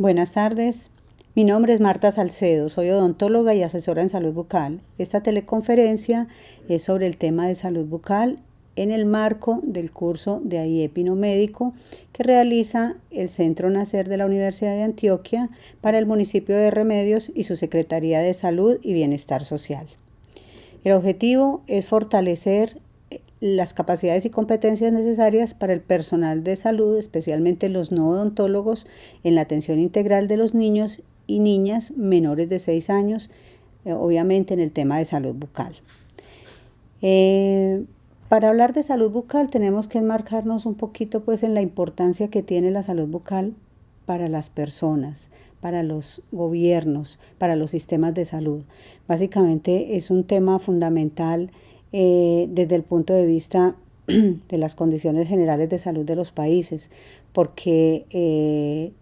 Buenas tardes, mi nombre es Marta Salcedo, soy odontóloga y asesora en salud bucal. Esta teleconferencia es sobre el tema de salud bucal en el marco del curso de AIEP no médico que realiza el Centro Nacer de la Universidad de Antioquia para el municipio de Remedios y su Secretaría de Salud y Bienestar Social. El objetivo es fortalecer las capacidades y competencias necesarias para el personal de salud, especialmente los no odontólogos, en la atención integral de los niños y niñas menores de 6 años, obviamente en el tema de salud bucal. Para hablar de salud bucal tenemos que enmarcarnos un poquito pues en la importancia que tiene la salud bucal para las personas, para los gobiernos, para los sistemas de salud. Básicamente es un tema fundamental desde el punto de vista de las condiciones generales de salud de los países, porque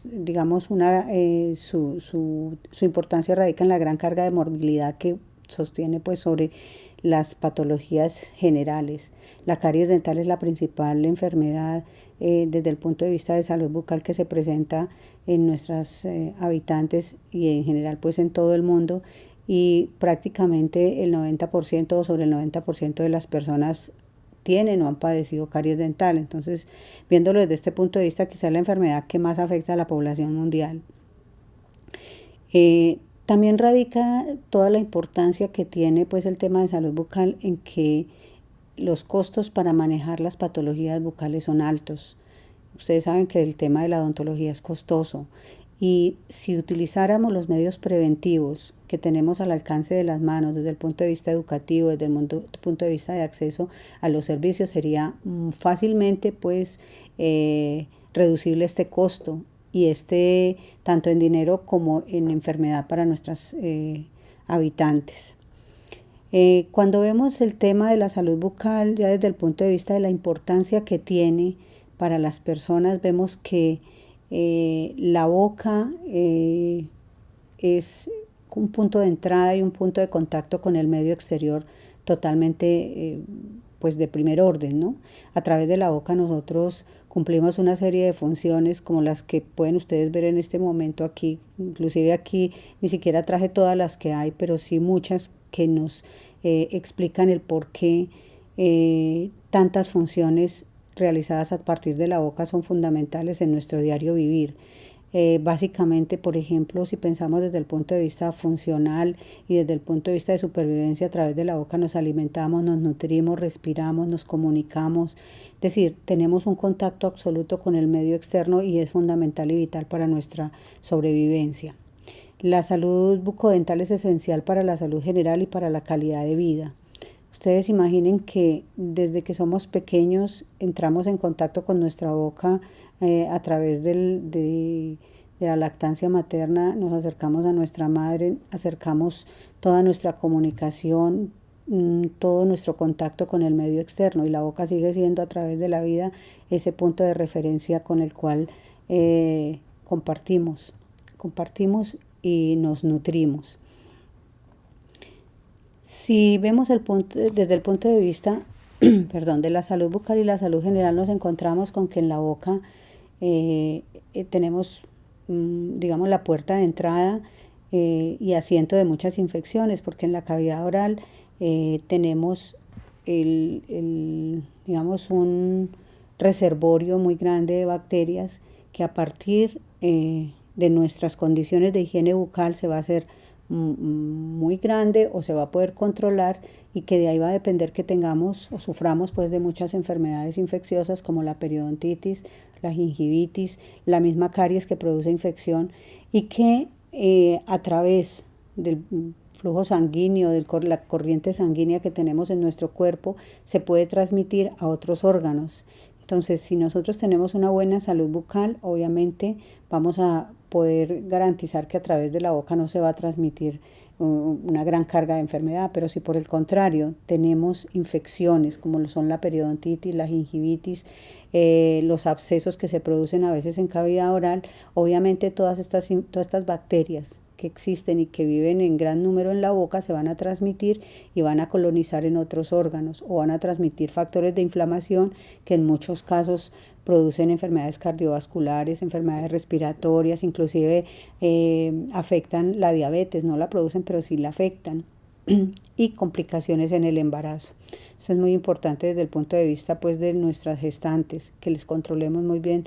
digamos, su importancia radica en la gran carga de morbilidad que sostiene pues sobre las patologías generales. La caries dental es la principal enfermedad desde el punto de vista de salud bucal que se presenta en nuestros habitantes y en general pues en todo el mundo, y prácticamente el 90% o sobre el 90% de las personas tienen o han padecido caries dental. Entonces, viéndolo desde este punto de vista, quizás la enfermedad que más afecta a la población mundial. También radica toda la importancia que tiene pues el tema de salud bucal en que los costos para manejar las patologías bucales son altos. Ustedes saben que el tema de la odontología es costoso, y si utilizáramos los medios preventivos que tenemos al alcance de las manos desde el punto de vista educativo, desde el punto de vista de acceso a los servicios, sería fácilmente pues reducible este costo y tanto en dinero como en enfermedad para nuestros habitantes. Cuando vemos el tema de la salud bucal ya desde el punto de vista de la importancia que tiene para las personas, vemos que la boca es un punto de entrada y un punto de contacto con el medio exterior totalmente pues de primer orden, ¿no? A través de la boca nosotros cumplimos una serie de funciones como las que pueden ustedes ver en este momento aquí. Inclusive aquí ni siquiera traje todas las que hay, pero sí muchas que nos explican el por qué tantas funciones realizadas a partir de la boca son fundamentales en nuestro diario vivir. Básicamente, por ejemplo, si pensamos desde el punto de vista funcional y desde el punto de vista de supervivencia, a través de la boca nos alimentamos, nos nutrimos, respiramos, nos comunicamos. Es decir, tenemos un contacto absoluto con el medio externo y es fundamental y vital para nuestra sobrevivencia. La salud bucodental es esencial para la salud general y para la calidad de vida. Ustedes imaginen que desde que somos pequeños entramos en contacto con nuestra boca a través de la lactancia materna, nos acercamos a nuestra madre, acercamos toda nuestra comunicación, todo nuestro contacto con el medio externo, y la boca sigue siendo a través de la vida ese punto de referencia con el cual compartimos y nos nutrimos. Si vemos desde el punto de vista de la salud bucal y la salud general, nos encontramos con que en la boca tenemos, digamos, la puerta de entrada y asiento de muchas infecciones, porque en la cavidad oral tenemos digamos, un reservorio muy grande de bacterias que a partir de nuestras condiciones de higiene bucal se va a hacer muy grande o se va a poder controlar, y que de ahí va a depender que tengamos o suframos pues de muchas enfermedades infecciosas como la periodontitis, la gingivitis, la misma caries que produce infección, y que a través del flujo sanguíneo, de la corriente sanguínea que tenemos en nuestro cuerpo, se puede transmitir a otros órganos. Entonces, si nosotros tenemos una buena salud bucal, obviamente vamos a poder garantizar que a través de la boca no se va a transmitir una gran carga de enfermedad, pero si por el contrario tenemos infecciones como lo son la periodontitis, la gingivitis, los abscesos que se producen a veces en cavidad oral, obviamente todas estas bacterias que existen y que viven en gran número en la boca se van a transmitir y van a colonizar en otros órganos o van a transmitir factores de inflamación que en muchos casos producen enfermedades cardiovasculares, enfermedades respiratorias, inclusive afectan la diabetes, no la producen pero sí la afectan, y complicaciones en el embarazo. Esto es muy importante desde el punto de vista pues de nuestras gestantes, que les controlemos muy bien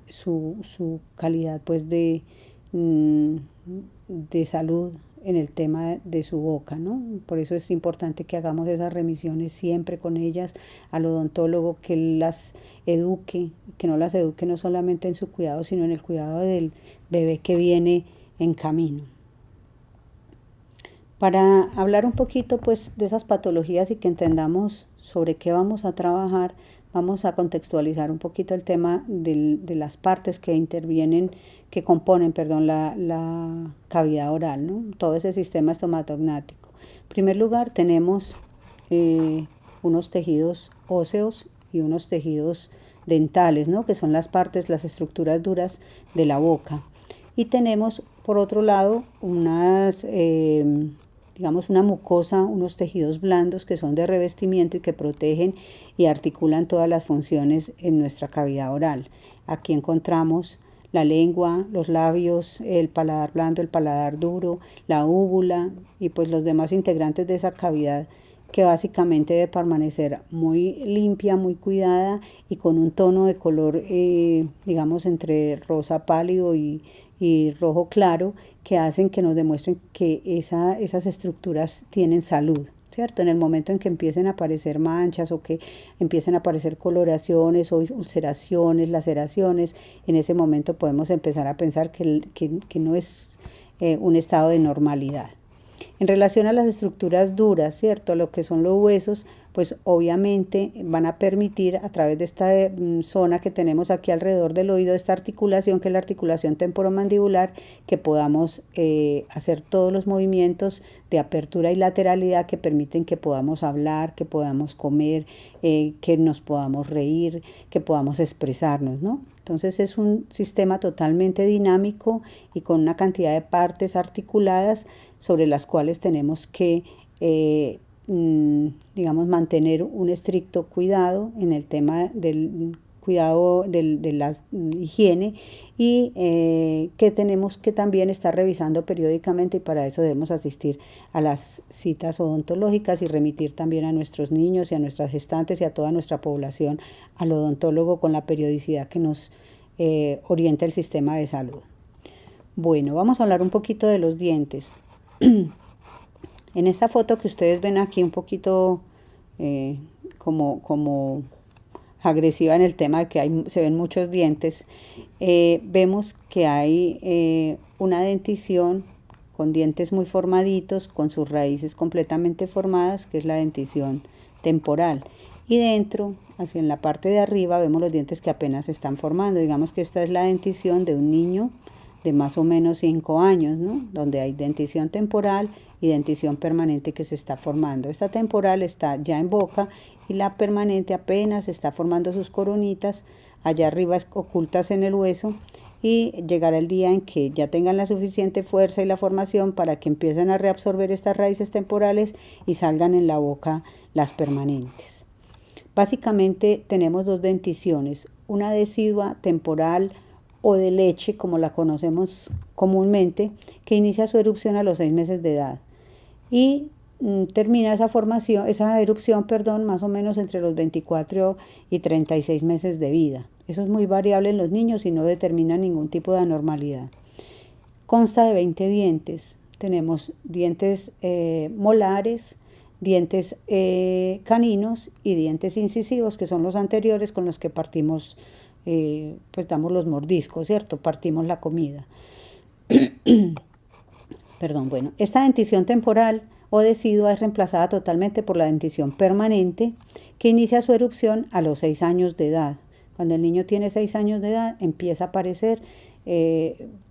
su calidad pues de salud en el tema de su boca, ¿no? Por eso es importante que hagamos esas remisiones siempre con ellas al odontólogo, que las eduque, que no las eduque no solamente en su cuidado, sino en el cuidado del bebé que viene en camino. Para hablar un poquito pues de esas patologías y que entendamos sobre qué vamos a trabajar, vamos a contextualizar un poquito el tema de las partes que intervienen, que componen, la cavidad oral, ¿no? Todo ese sistema estomatognático. En primer lugar tenemos unos tejidos óseos y unos tejidos dentales, ¿no? Que son las partes, las estructuras duras de la boca. Y tenemos por otro lado unas una mucosa, unos tejidos blandos que son de revestimiento y que protegen y articulan todas las funciones en nuestra cavidad oral. Aquí encontramos la lengua, los labios, el paladar blando, el paladar duro, la úvula y pues los demás integrantes de esa cavidad, que básicamente debe permanecer muy limpia, muy cuidada y con un tono de color, entre rosa pálido y rojo claro, que hacen que nos demuestren que esas estructuras tienen salud, ¿cierto? En el momento en que empiecen a aparecer manchas o que empiecen a aparecer coloraciones o ulceraciones, laceraciones, en ese momento podemos empezar a pensar que no es un estado de normalidad. En relación a las estructuras duras, ¿cierto? Lo que son los huesos, pues obviamente van a permitir a través de esta zona que tenemos aquí alrededor del oído, esta articulación, que es la articulación temporomandibular, que podamos hacer todos los movimientos de apertura y lateralidad que permiten que podamos hablar, que podamos comer, que nos podamos reír, que podamos expresarnos, ¿no? Entonces es un sistema totalmente dinámico y con una cantidad de partes articuladas sobre las cuales tenemos que, mantener un estricto cuidado en el tema del cuidado de la higiene y que tenemos que también estar revisando periódicamente, y para eso debemos asistir a las citas odontológicas y remitir también a nuestros niños y a nuestras gestantes y a toda nuestra población al odontólogo con la periodicidad que nos orienta el sistema de salud. Bueno, vamos a hablar un poquito de los dientes. En esta foto que ustedes ven aquí un poquito como agresiva en el tema de que se ven muchos dientes, vemos que hay una dentición con dientes muy formaditos, con sus raíces completamente formadas, que es la dentición temporal. Y dentro, hacia en la parte de arriba, vemos los dientes que apenas se están formando. Digamos que esta es la dentición de un niño de más o menos 5 años, ¿no? Donde hay dentición temporal y dentición permanente que se está formando. Esta temporal está ya en boca y la permanente apenas está formando sus coronitas allá arriba ocultas en el hueso, y llegará el día en que ya tengan la suficiente fuerza y la formación para que empiecen a reabsorber estas raíces temporales y salgan en la boca las permanentes. Básicamente tenemos dos denticiones, una decidua temporal o de leche, como la conocemos comúnmente, que inicia su erupción a los 6 meses de edad y termina esa erupción, más o menos entre los 24 y 36 meses de vida. Eso es muy variable en los niños y no determina ningún tipo de anormalidad. Consta de 20 dientes. Tenemos dientes molares, dientes caninos y dientes incisivos, que son los anteriores con los que partimos, damos los mordiscos, ¿cierto? Partimos la comida. Esta dentición temporal o decidua es reemplazada totalmente por la dentición permanente, que inicia su erupción a los 6 años de edad. Cuando el niño tiene 6 años de edad, empieza a aparecer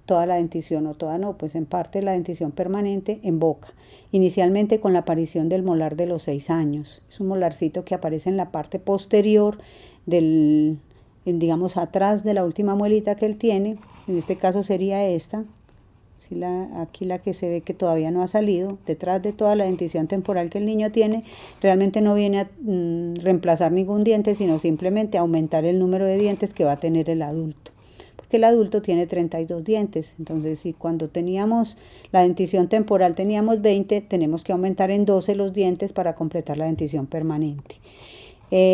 toda la dentición, o toda no, pues en parte la dentición permanente en boca. Inicialmente con la aparición del molar de los 6 años. Es un molarcito que aparece en la parte posterior atrás de la última muelita que él tiene. En este caso sería esta. ¿sí? Aquí la que se ve que todavía no ha salido, detrás de toda la dentición temporal que el niño tiene, realmente no viene a reemplazar ningún diente, sino simplemente aumentar el número de dientes que va a tener el adulto. Porque el adulto tiene 32 dientes, entonces si cuando teníamos la dentición temporal teníamos 20, tenemos que aumentar en 12 los dientes para completar la dentición permanente.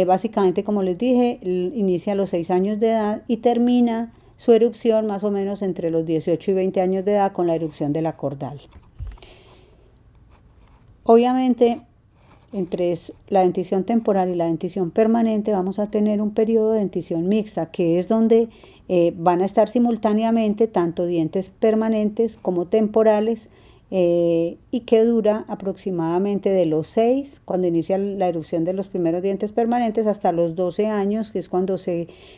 Básicamente, como les dije, inicia a los 6 años de edad y termina su erupción más o menos entre los 18 y 20 años de edad con la erupción de la cordal. Obviamente, entre la dentición temporal y la dentición permanente vamos a tener un periodo de dentición mixta, que es donde van a estar simultáneamente tanto dientes permanentes como temporales, y que dura aproximadamente de los 6, cuando inicia la erupción de los primeros dientes permanentes, hasta los 12 años, que es cuando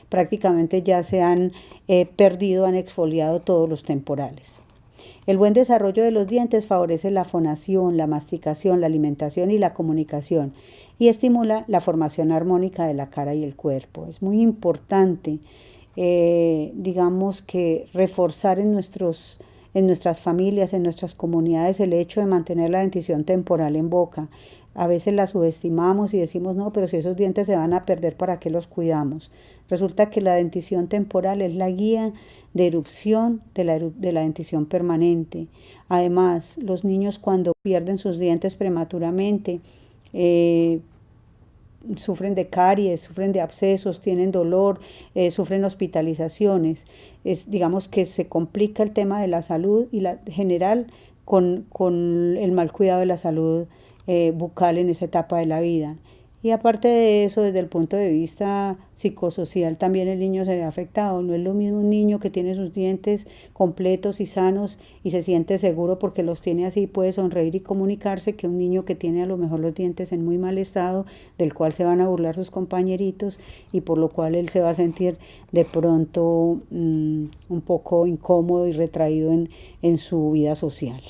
prácticamente ya se han perdido, han exfoliado todos los temporales. El buen desarrollo de los dientes favorece la fonación, la masticación, la alimentación y la comunicación, y estimula la formación armónica de la cara y el cuerpo. Es muy importante, digamos que reforzar en nuestras familias, en nuestras comunidades, el hecho de mantener la dentición temporal en boca. A veces la subestimamos y decimos, no, pero si esos dientes se van a perder, ¿para qué los cuidamos? Resulta que la dentición temporal es la guía de erupción de la dentición permanente. Además, los niños cuando pierden sus dientes prematuramente, sufren de caries, sufren de abscesos, tienen dolor, sufren hospitalizaciones. Digamos que se complica el tema de la salud y la general con el mal cuidado de la salud bucal en esa etapa de la vida. Y aparte de eso, desde el punto de vista psicosocial, también el niño se ve afectado. No es lo mismo un niño que tiene sus dientes completos y sanos y se siente seguro porque los tiene así, puede sonreír y comunicarse, que un niño que tiene a lo mejor los dientes en muy mal estado, del cual se van a burlar sus compañeritos y por lo cual él se va a sentir de pronto un poco incómodo y retraído en su vida social.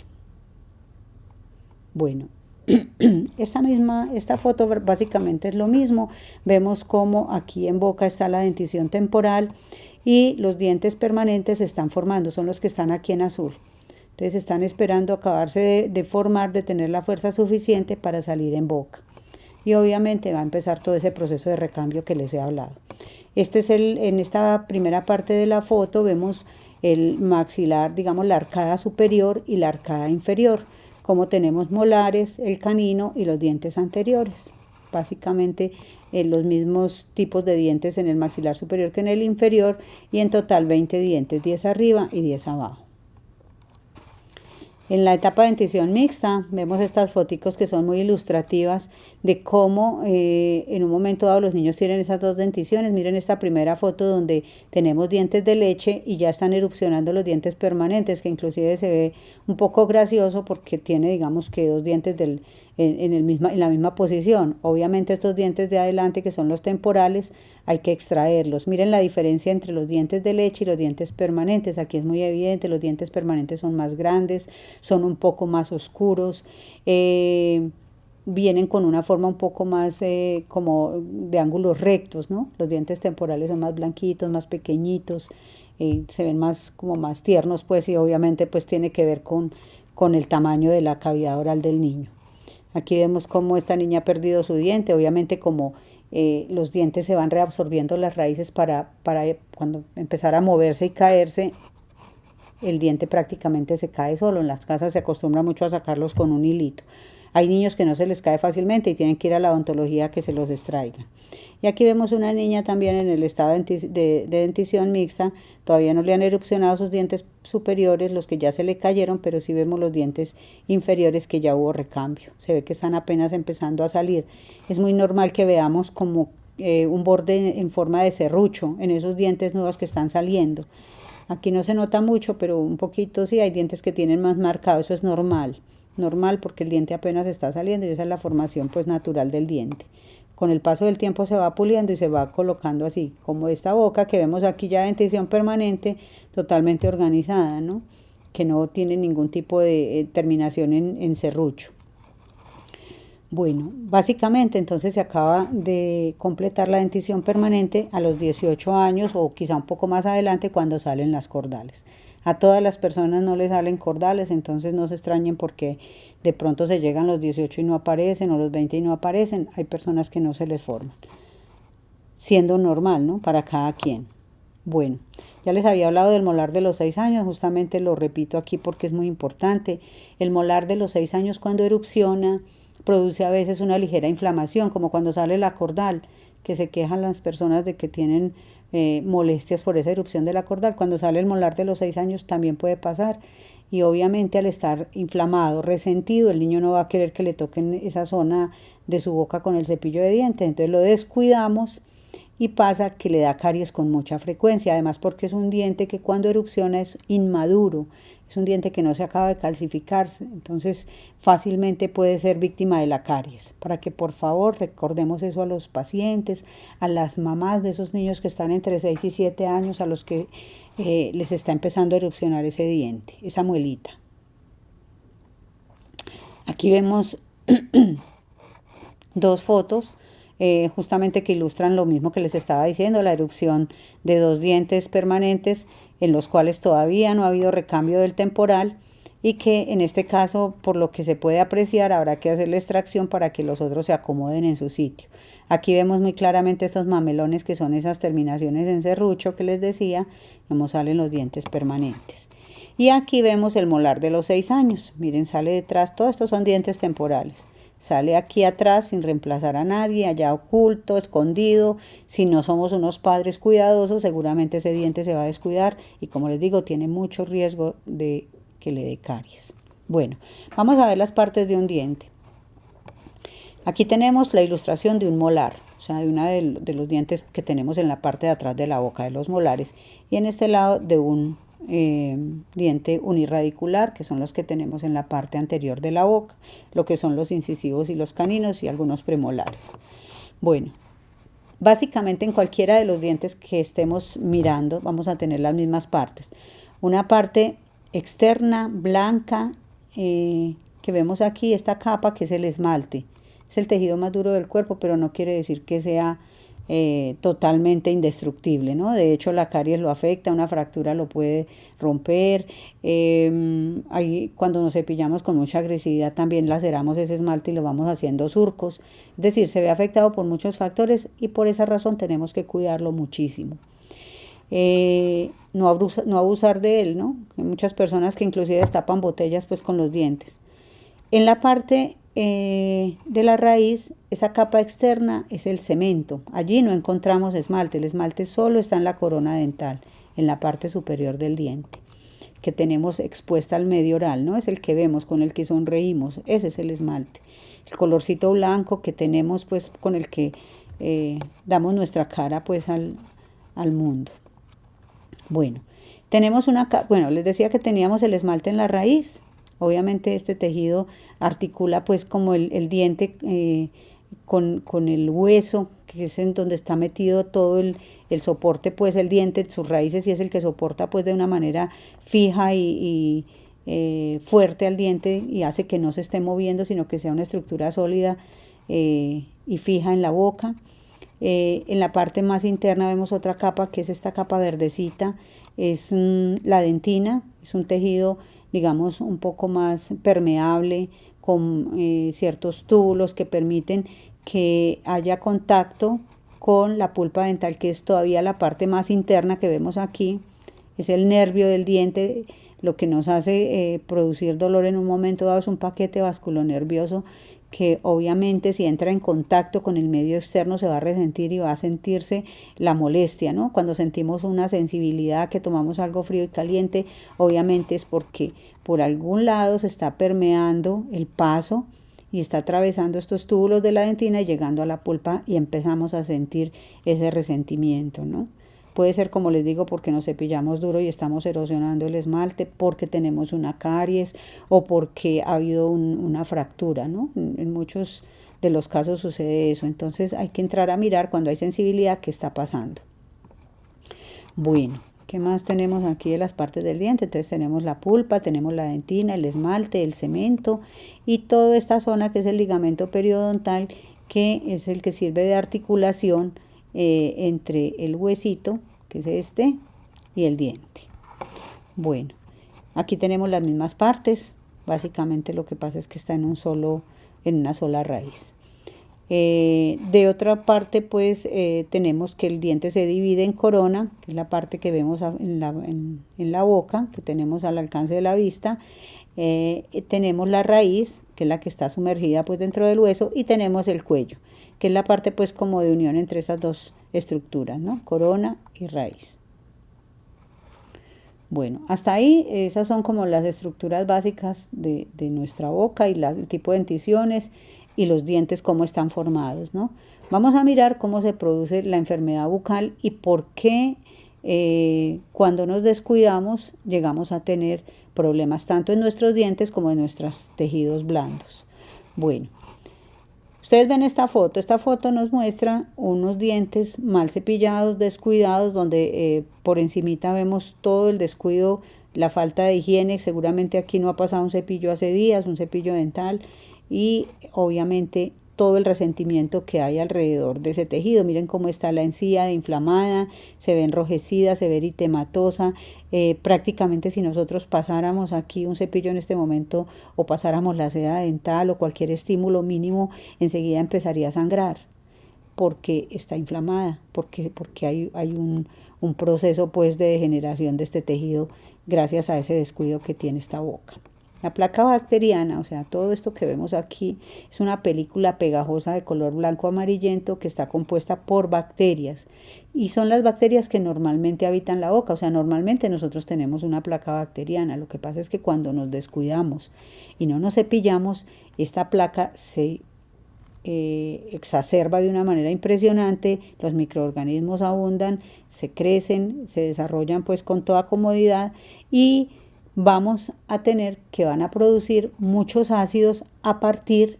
Bueno. Esta foto básicamente es lo mismo. Vemos cómo aquí en boca está la dentición temporal y los dientes permanentes se están formando, son los que están aquí en azul. Entonces están esperando acabarse de formar, de tener la fuerza suficiente para salir en boca. Y obviamente va a empezar todo ese proceso de recambio que les he hablado. En esta primera parte de la foto vemos el maxilar, digamos la arcada superior y la arcada inferior, como tenemos molares, el canino y los dientes anteriores. Básicamente los mismos tipos de dientes en el maxilar superior que en el inferior, y en total 20 dientes, 10 arriba y 10 abajo. En la etapa de dentición mixta vemos estas foticos que son muy ilustrativas de cómo en un momento dado los niños tienen esas dos denticiones. Miren esta primera foto donde tenemos dientes de leche y ya están erupcionando los dientes permanentes, que inclusive se ve un poco gracioso porque tiene, digamos que dos dientes en la misma posición. Obviamente estos dientes de adelante, que son los temporales, hay que extraerlos. Miren la diferencia entre los dientes de leche y los dientes permanentes. Aquí es muy evidente, los dientes permanentes son más grandes, son un poco más oscuros, vienen con una forma un poco más como de ángulos rectos, ¿no? Los dientes temporales son más blanquitos, más pequeñitos, se ven como más tiernos, pues, y obviamente pues tiene que ver con el tamaño de la cavidad oral del niño. Aquí vemos cómo esta niña ha perdido su diente, obviamente como los dientes se van reabsorbiendo las raíces para cuando empezar a moverse y caerse, el diente prácticamente se cae solo. En las casas se acostumbra mucho a sacarlos con un hilito. Hay niños que no se les cae fácilmente y tienen que ir a la odontología a que se los extraigan. Y aquí vemos una niña también en el estado de dentición mixta. Todavía no le han erupcionado sus dientes superiores, los que ya se le cayeron, pero sí vemos los dientes inferiores que ya hubo recambio. Se ve que están apenas empezando a salir. Es muy normal que veamos como un borde en forma de serrucho en esos dientes nuevos que están saliendo. Aquí no se nota mucho, pero un poquito sí, hay dientes que tienen más marcado. Eso es normal porque el diente apenas está saliendo y esa es la formación pues natural del diente. Con el paso del tiempo se va puliendo y se va colocando así, como esta boca que vemos aquí ya de dentición permanente, totalmente organizada, ¿no? Que no tiene ningún tipo de terminación en serrucho. Bueno, básicamente entonces se acaba de completar la dentición permanente a los 18 años o quizá un poco más adelante cuando salen las cordales. A todas las personas no les salen cordales, entonces no se extrañen porque de pronto se llegan los 18 y no aparecen o los 20 y no aparecen. Hay personas que no se les forman, siendo normal, ¿no? Para cada quien. Bueno, ya les había hablado del molar de los 6 años, justamente lo repito aquí porque es muy importante. El molar de los 6 años cuando erupciona produce a veces una ligera inflamación, como cuando sale la cordal, que se quejan las personas de que tienen molestias por esa erupción de la cordal. Cuando sale el molar de los 6 años también puede pasar. Y obviamente al estar inflamado, resentido, el niño no va a querer que le toquen esa zona de su boca con el cepillo de dientes. Entonces lo descuidamos y pasa que le da caries con mucha frecuencia, además porque es un diente que cuando erupciona es inmaduro, es un diente que no se acaba de calcificarse, entonces fácilmente puede ser víctima de la caries. Para que por favor recordemos eso a los pacientes, a las mamás de esos niños que están entre 6 y 7 años, a los que les está empezando a erupcionar ese diente, esa muelita. Aquí vemos dos fotos justamente que ilustran lo mismo que les estaba diciendo, la erupción de 2 dientes permanentes en los cuales todavía no ha habido recambio del temporal y que en este caso, por lo que se puede apreciar, habrá que hacer la extracción para que los otros se acomoden en su sitio. Aquí vemos muy claramente estos mamelones que son esas terminaciones en serrucho que les decía, como salen los dientes permanentes. Y aquí vemos el molar de los 6 años, miren, sale detrás, todos estos son dientes temporales. Sale aquí atrás sin reemplazar a nadie, allá oculto, escondido. Si no somos unos padres cuidadosos, seguramente ese diente se va a descuidar y como les digo, tiene mucho riesgo de que le dé caries. Bueno, vamos a ver las partes de un diente. Aquí tenemos la ilustración de un molar, o sea, de uno de los dientes que tenemos en la parte de atrás de la boca, de los molares, y en este lado de un diente uniradicular, que son los que tenemos en la parte anterior de la boca, lo que son los incisivos y los caninos y algunos premolares. Bueno, básicamente en cualquiera de los dientes que estemos mirando vamos a tener las mismas partes. Una parte externa, blanca, que vemos aquí, esta capa que es el esmalte. Es el tejido más duro del cuerpo, pero no quiere decir que sea totalmente indestructible, ¿no? De hecho, la caries lo afecta, una fractura lo puede romper. Ahí, cuando nos cepillamos con mucha agresividad, también laceramos ese esmalte y lo vamos haciendo surcos. Es decir, se ve afectado por muchos factores y por esa razón tenemos que cuidarlo muchísimo. No abusar de él, ¿no? Hay muchas personas que inclusive destapan botellas pues con los dientes. En la parte de la raíz, esa capa externa es el cemento. Allí no encontramos esmalte. El esmalte solo está en la corona dental, en la parte superior del diente, que tenemos expuesta al medio oral, ¿no? Es el que vemos, con el que sonreímos. Ese es el esmalte. El colorcito blanco que tenemos, pues, con el que damos nuestra cara, pues, al mundo. Bueno, les decía que teníamos el esmalte en la raíz. Obviamente este tejido articula pues como el diente con el hueso, que es en donde está metido todo el soporte, pues el diente en sus raíces y es el que soporta pues de una manera fija y fuerte al diente y hace que no se esté moviendo, sino que sea una estructura sólida y fija en la boca. En la parte más interna vemos otra capa, que es esta capa verdecita, es la dentina, es un tejido digamos un poco más permeable, con ciertos túbulos que permiten que haya contacto con la pulpa dental, que es todavía la parte más interna que vemos aquí, es el nervio del diente. Lo que nos hace producir dolor en un momento dado es un paquete vasculonervioso que obviamente si entra en contacto con el medio externo se va a resentir y va a sentirse la molestia, ¿no? Cuando sentimos una sensibilidad, que tomamos algo frío y caliente, obviamente es porque por algún lado se está permeando el paso y está atravesando estos túbulos de la dentina y llegando a la pulpa y empezamos a sentir ese resentimiento, ¿no? Puede ser, como les digo, porque nos cepillamos duro y estamos erosionando el esmalte, porque tenemos una caries o porque ha habido una fractura, ¿no? En muchos de los casos sucede eso. Entonces hay que entrar a mirar cuando hay sensibilidad qué está pasando. Bueno, ¿Qué más tenemos aquí de las partes del diente? Entonces tenemos la pulpa, tenemos la dentina, el esmalte, el cemento y toda esta zona que es el ligamento periodontal, que es el que sirve de articulación entre el huesito, que es este, y el diente. Bueno, aquí tenemos las mismas partes. Básicamente lo que pasa es que está en una sola raíz. De otra parte, pues tenemos que el diente se divide en corona, que es la parte que vemos en la boca, que tenemos al alcance de la vista. Tenemos la raíz, que es la que está sumergida pues dentro del hueso, y tenemos el cuello, que es la parte pues como de unión entre estas dos estructuras, ¿no? Corona y raíz. Bueno, hasta ahí esas son como las estructuras básicas de nuestra boca y el tipo de denticiones y los dientes cómo están formados, ¿no? Vamos a mirar cómo se produce la enfermedad bucal y por qué cuando nos descuidamos llegamos a tener problemas tanto en nuestros dientes como en nuestros tejidos blandos. Bueno, ustedes ven esta foto nos muestra unos dientes mal cepillados, descuidados, donde por encimita vemos todo el descuido, la falta de higiene. Seguramente aquí no ha pasado un cepillo hace días, un cepillo dental, y obviamente todo el resentimiento que hay alrededor de ese tejido. Miren cómo está la encía inflamada, se ve enrojecida, se ve eritematosa. Prácticamente si nosotros pasáramos aquí un cepillo en este momento o pasáramos la seda dental o cualquier estímulo mínimo, enseguida empezaría a sangrar porque está inflamada, porque hay un proceso pues de degeneración de este tejido gracias a ese descuido que tiene esta boca. La placa bacteriana, o sea, todo esto que vemos aquí, es una película pegajosa de color blanco amarillento que está compuesta por bacterias. Y son las bacterias que normalmente habitan la boca, o sea, normalmente nosotros tenemos una placa bacteriana. Lo que pasa es que cuando nos descuidamos y no nos cepillamos, esta placa se exacerba de una manera impresionante, los microorganismos abundan, se crecen, se desarrollan pues con toda comodidad y vamos a tener que van a producir muchos ácidos a partir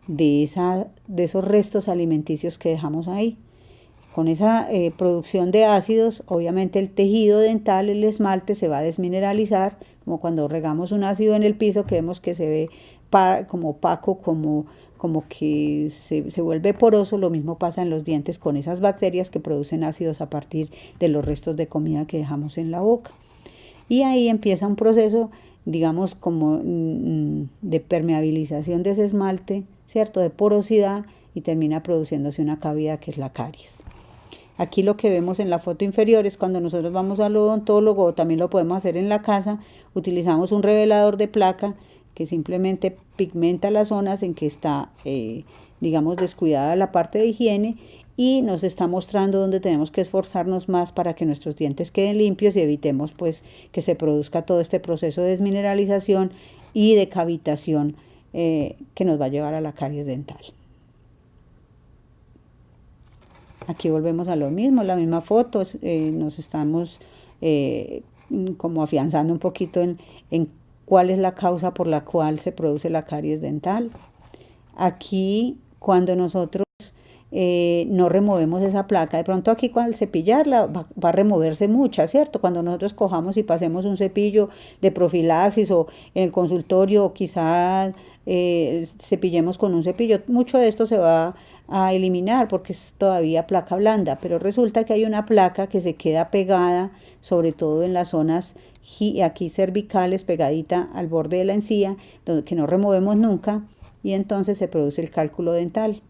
de esos restos alimenticios que dejamos ahí. Con esa producción de ácidos, obviamente el tejido dental, el esmalte, se va a desmineralizar, como cuando regamos un ácido en el piso que vemos que se ve como opaco, como que se vuelve poroso. Lo mismo pasa en los dientes con esas bacterias que producen ácidos a partir de los restos de comida que dejamos en la boca. Y ahí empieza un proceso, digamos, como de permeabilización de ese esmalte, ¿cierto? De porosidad, y termina produciéndose una cavidad que es la caries. Aquí lo que vemos en la foto inferior es cuando nosotros vamos al odontólogo, o también lo podemos hacer en la casa, utilizamos un revelador de placa que simplemente pigmenta las zonas en que está, digamos, descuidada la parte de higiene, y nos está mostrando dónde tenemos que esforzarnos más para que nuestros dientes queden limpios y evitemos pues que se produzca todo este proceso de desmineralización y de cavitación que nos va a llevar a la caries dental. Aquí volvemos a lo mismo, la misma foto, nos estamos como afianzando un poquito en cuál es la causa por la cual se produce la caries dental. Aquí cuando nosotros no removemos esa placa, de pronto aquí al cepillarla va a removerse mucha, ¿cierto? Cuando nosotros cojamos y pasemos un cepillo de profilaxis o en el consultorio, o quizás cepillemos con un cepillo, mucho de esto se va a eliminar porque es todavía placa blanda, pero resulta que hay una placa que se queda pegada, sobre todo en las zonas aquí cervicales, pegadita al borde de la encía, que no removemos nunca, y entonces se produce el cálculo dental,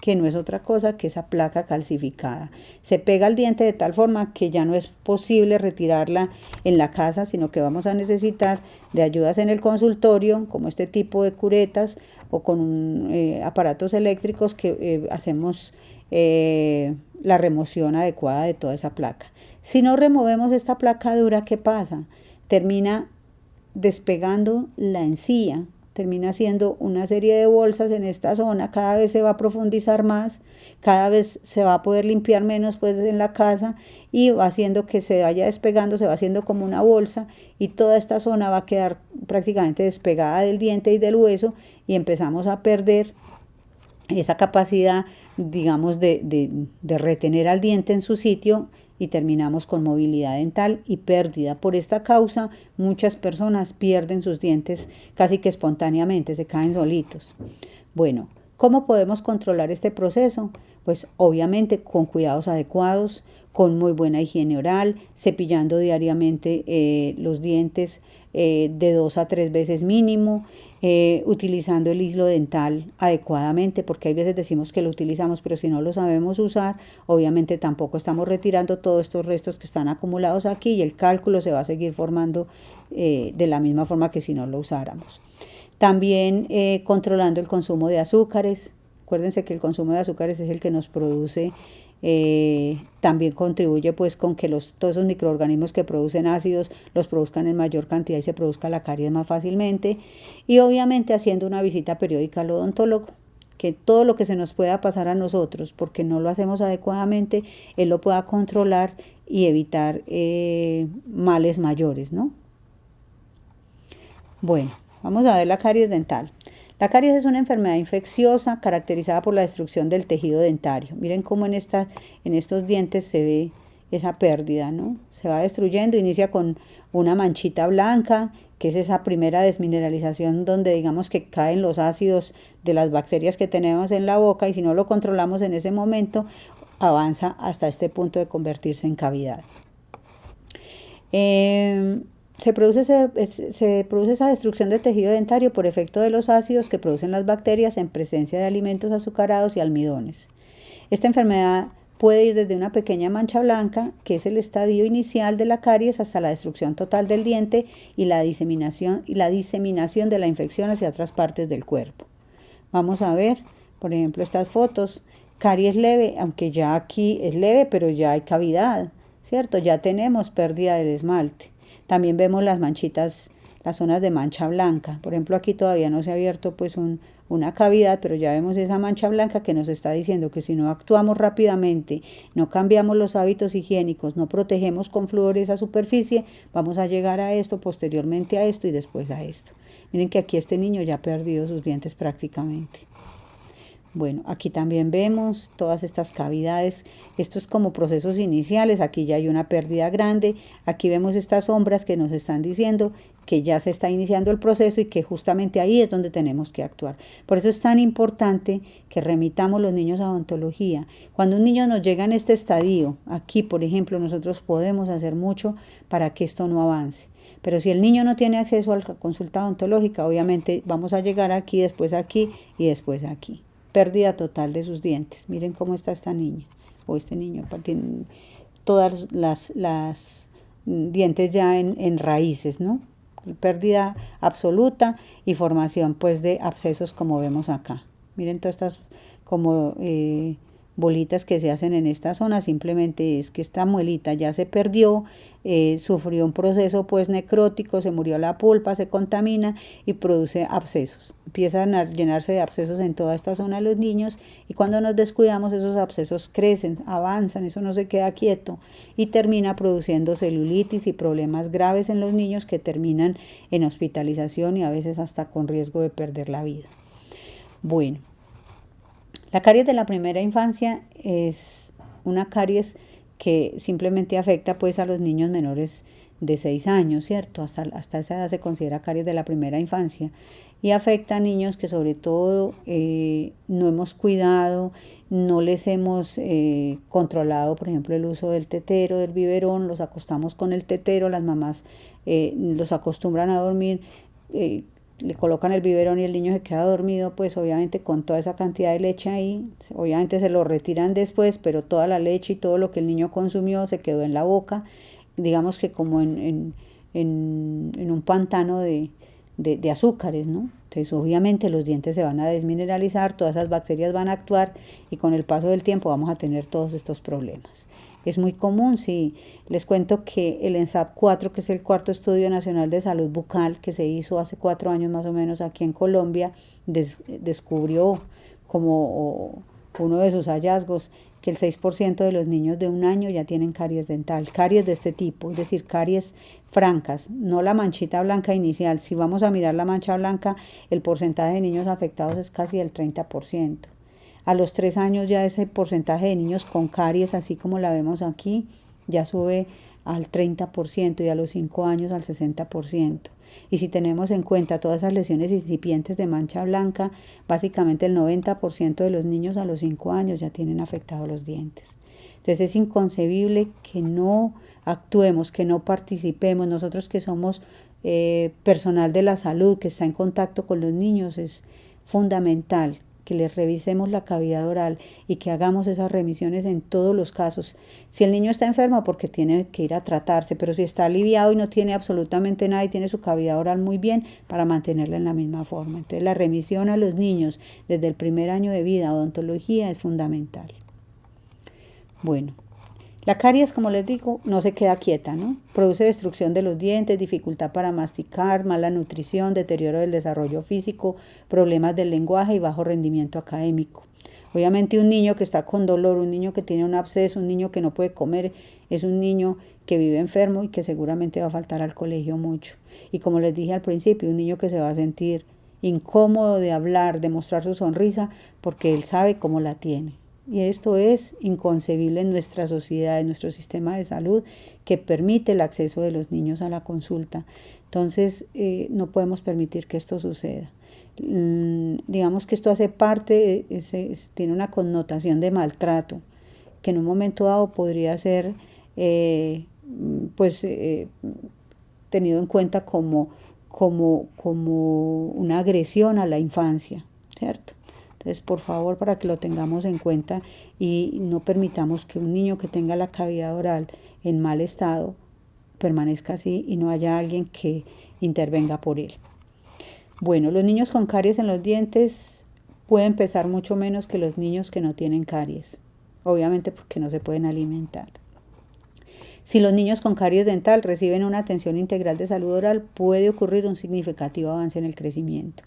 que no es otra cosa que esa placa calcificada. Se pega al diente de tal forma que ya no es posible retirarla en la casa, sino que vamos a necesitar de ayudas en el consultorio, como este tipo de curetas o con aparatos eléctricos que hacemos la remoción adecuada de toda esa placa. Si no removemos esta placa dura, ¿qué pasa? Termina despegando la encía, termina haciendo una serie de bolsas en esta zona, cada vez se va a profundizar más, cada vez se va a poder limpiar menos pues en la casa, y va haciendo que se vaya despegando, se va haciendo como una bolsa, y toda esta zona va a quedar prácticamente despegada del diente y del hueso, y empezamos a perder esa capacidad, digamos, de retener al diente en su sitio, y terminamos con movilidad dental y pérdida. Por esta causa, muchas personas pierden sus dientes casi que espontáneamente, se caen solitos. Bueno, ¿cómo podemos controlar este proceso? Pues obviamente con cuidados adecuados, con muy buena higiene oral, cepillando diariamente los dientes de 2 a 3 veces mínimo, utilizando el hilo dental adecuadamente, porque hay veces decimos que lo utilizamos, pero si no lo sabemos usar, obviamente tampoco estamos retirando todos estos restos que están acumulados aquí y el cálculo se va a seguir formando de la misma forma que si no lo usáramos. También controlando el consumo de azúcares. Acuérdense que el consumo de azúcares es el que nos produce, también contribuye pues con que todos esos microorganismos que producen ácidos los produzcan en mayor cantidad y se produzca la caries más fácilmente. Y obviamente haciendo una visita periódica al odontólogo, que todo lo que se nos pueda pasar a nosotros porque no lo hacemos adecuadamente, él lo pueda controlar y evitar males mayores, ¿no? Bueno, vamos a ver la caries dental. La caries es una enfermedad infecciosa caracterizada por la destrucción del tejido dentario. Miren cómo en estos dientes se ve esa pérdida, ¿no? Se va destruyendo, inicia con una manchita blanca, que es esa primera desmineralización donde digamos que caen los ácidos de las bacterias que tenemos en la boca y si no lo controlamos en ese momento, avanza hasta este punto de convertirse en cavidad. Se produce esa destrucción de tejido dentario por efecto de los ácidos que producen las bacterias en presencia de alimentos azucarados y almidones. Esta enfermedad puede ir desde una pequeña mancha blanca, que es el estadio inicial de la caries, hasta la destrucción total del diente y la diseminación de la infección hacia otras partes del cuerpo. Vamos a ver, por ejemplo, estas fotos. Caries leve, aunque ya aquí es leve, pero ya hay cavidad, ¿cierto? Ya tenemos pérdida del esmalte. También vemos las manchitas, las zonas de mancha blanca. Por ejemplo, aquí todavía no se ha abierto pues una cavidad, pero ya vemos esa mancha blanca que nos está diciendo que si no actuamos rápidamente, no cambiamos los hábitos higiénicos, no protegemos con flúor esa superficie, vamos a llegar a esto, posteriormente a esto y después a esto. Miren que aquí este niño ya ha perdido sus dientes prácticamente. Bueno, aquí también vemos todas estas cavidades. Esto es como procesos iniciales. Aquí ya hay una pérdida grande. Aquí vemos estas sombras que nos están diciendo que ya se está iniciando el proceso y que justamente ahí es donde tenemos que actuar. Por eso es tan importante que remitamos los niños a odontología. Cuando un niño nos llega en este estadio, aquí por ejemplo, nosotros podemos hacer mucho para que esto no avance. Pero si el niño no tiene acceso a la consulta odontológica, obviamente vamos a llegar aquí, después aquí y después aquí. Pérdida total de sus dientes. Miren cómo está esta niña o este niño. Tienen todas las dientes ya en raíces, ¿no? Pérdida absoluta y formación pues de abscesos como vemos acá. Miren todas estas como bolitas que se hacen en esta zona, simplemente es que esta muelita ya se perdió, sufrió un proceso pues necrótico, se murió la pulpa, se contamina y produce abscesos. Empiezan a llenarse de abscesos en toda esta zona los niños y cuando nos descuidamos esos abscesos crecen, avanzan, eso no se queda quieto y termina produciendo celulitis y problemas graves en los niños que terminan en hospitalización y a veces hasta con riesgo de perder la vida. Bueno. La caries de la primera infancia es una caries que simplemente afecta pues a los niños menores de 6 años, ¿cierto? Hasta esa edad se considera caries de la primera infancia y afecta a niños que sobre todo no hemos cuidado, no les hemos controlado, por ejemplo, el uso del tetero, del biberón, los acostamos con el tetero, las mamás los acostumbran a dormir, le colocan el biberón y el niño se queda dormido, pues obviamente con toda esa cantidad de leche ahí, obviamente se lo retiran después, pero toda la leche y todo lo que el niño consumió se quedó en la boca, digamos que como en un pantano de azúcares, ¿no? Entonces obviamente los dientes se van a desmineralizar, todas esas bacterias van a actuar y con el paso del tiempo vamos a tener todos estos problemas. Es muy común, sí. Les cuento que el ENSAP 4, que es el cuarto estudio nacional de salud bucal, que se hizo hace 4 años más o menos aquí en Colombia, descubrió como uno de sus hallazgos que el 6% de los niños de 1 año ya tienen caries dental, caries de este tipo, es decir, caries francas, no la manchita blanca inicial. Si vamos a mirar la mancha blanca, el porcentaje de niños afectados es casi el 30%. A los 3 años ya ese porcentaje de niños con caries, así como la vemos aquí, ya sube al 30% y a los 5 años al 60%. Y si tenemos en cuenta todas esas lesiones incipientes de mancha blanca, básicamente el 90% de los niños a los 5 años ya tienen afectados los dientes. Entonces es inconcebible que no actuemos, que no participemos. Nosotros que somos personal de la salud, que está en contacto con los niños, es fundamental que les revisemos la cavidad oral y que hagamos esas remisiones en todos los casos. Si el niño está enfermo, porque tiene que ir a tratarse, pero si está aliviado y no tiene absolutamente nada y tiene su cavidad oral muy bien, para mantenerla en la misma forma. Entonces la remisión a los niños desde el primer año de vida, odontología, es fundamental. Bueno, la caries, como les digo, no se queda quieta, ¿no? Produce destrucción de los dientes, dificultad para masticar, mala nutrición, deterioro del desarrollo físico, problemas del lenguaje y bajo rendimiento académico. Obviamente un niño que está con dolor, un niño que tiene un absceso, un niño que no puede comer, es un niño que vive enfermo y que seguramente va a faltar al colegio mucho. Y como les dije al principio, un niño que se va a sentir incómodo de hablar, de mostrar su sonrisa, porque él sabe cómo la tiene. Y esto es inconcebible en nuestra sociedad, en nuestro sistema de salud, que permite el acceso de los niños a la consulta. Entonces, no podemos permitir que esto suceda. Digamos que esto hace parte, tiene una connotación de maltrato, que en un momento dado podría ser tenido en cuenta como una agresión a la infancia, ¿cierto? Entonces, por favor, para que lo tengamos en cuenta y no permitamos que un niño que tenga la cavidad oral en mal estado permanezca así y no haya alguien que intervenga por él. Bueno, los niños con caries en los dientes pueden pesar mucho menos que los niños que no tienen caries, obviamente porque no se pueden alimentar. Si los niños con caries dental reciben una atención integral de salud oral, puede ocurrir un significativo avance en el crecimiento.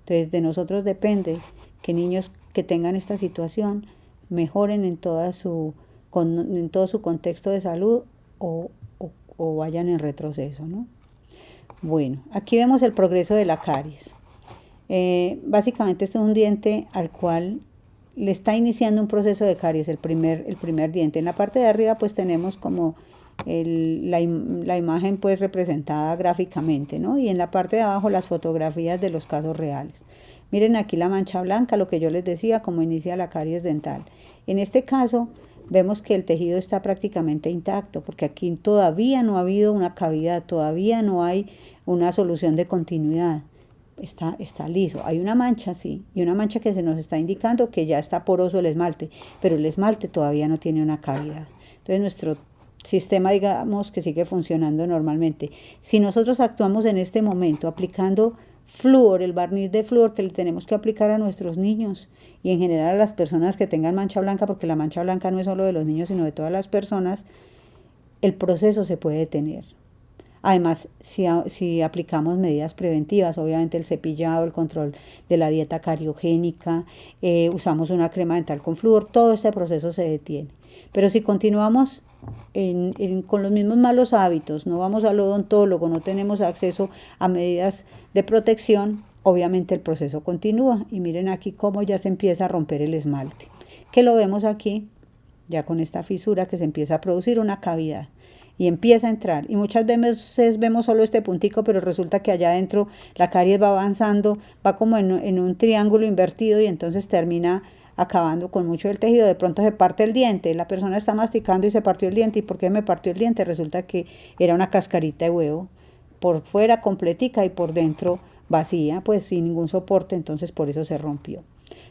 Entonces, de nosotros depende que niños que tengan esta situación mejoren en todo su contexto de salud o vayan en retroceso, ¿no? Bueno, aquí vemos el progreso de la caries. Básicamente este es un diente al cual le está iniciando un proceso de caries, el primer diente. En la parte de arriba pues tenemos como la imagen pues representada gráficamente, ¿no? Y en la parte de abajo las fotografías de los casos reales. Miren aquí la mancha blanca, lo que yo les decía, cómo inicia la caries dental. En este caso vemos que el tejido está prácticamente intacto, porque aquí todavía no ha habido una cavidad, todavía no hay una solución de continuidad. Está liso. Hay una mancha, sí, y una mancha que se nos está indicando que ya está poroso el esmalte, pero el esmalte todavía no tiene una cavidad. Entonces nuestro sistema, digamos, que sigue funcionando normalmente. Si nosotros actuamos en este momento aplicando flúor, el barniz de flúor que le tenemos que aplicar a nuestros niños y en general a las personas que tengan mancha blanca, porque la mancha blanca no es solo de los niños, sino de todas las personas, el proceso se puede detener. Además, si aplicamos medidas preventivas, obviamente el cepillado, el control de la dieta cariogénica, usamos una crema dental con flúor, todo este proceso se detiene. Pero si continuamos con los mismos malos hábitos, no vamos al odontólogo, no tenemos acceso a medidas de protección, obviamente el proceso continúa. Y miren aquí cómo ya se empieza a romper el esmalte, que lo vemos aquí, ya con esta fisura que se empieza a producir una cavidad. Y empieza a entrar, y muchas veces vemos solo este puntico, pero resulta que allá adentro la caries va avanzando, va como en un triángulo invertido y entonces termina acabando con mucho del tejido. De pronto se parte el diente, la persona está masticando y se partió el diente. ¿Y por qué me partió el diente? Resulta que era una cascarita de huevo, por fuera completica y por dentro vacía, pues sin ningún soporte, entonces por eso se rompió.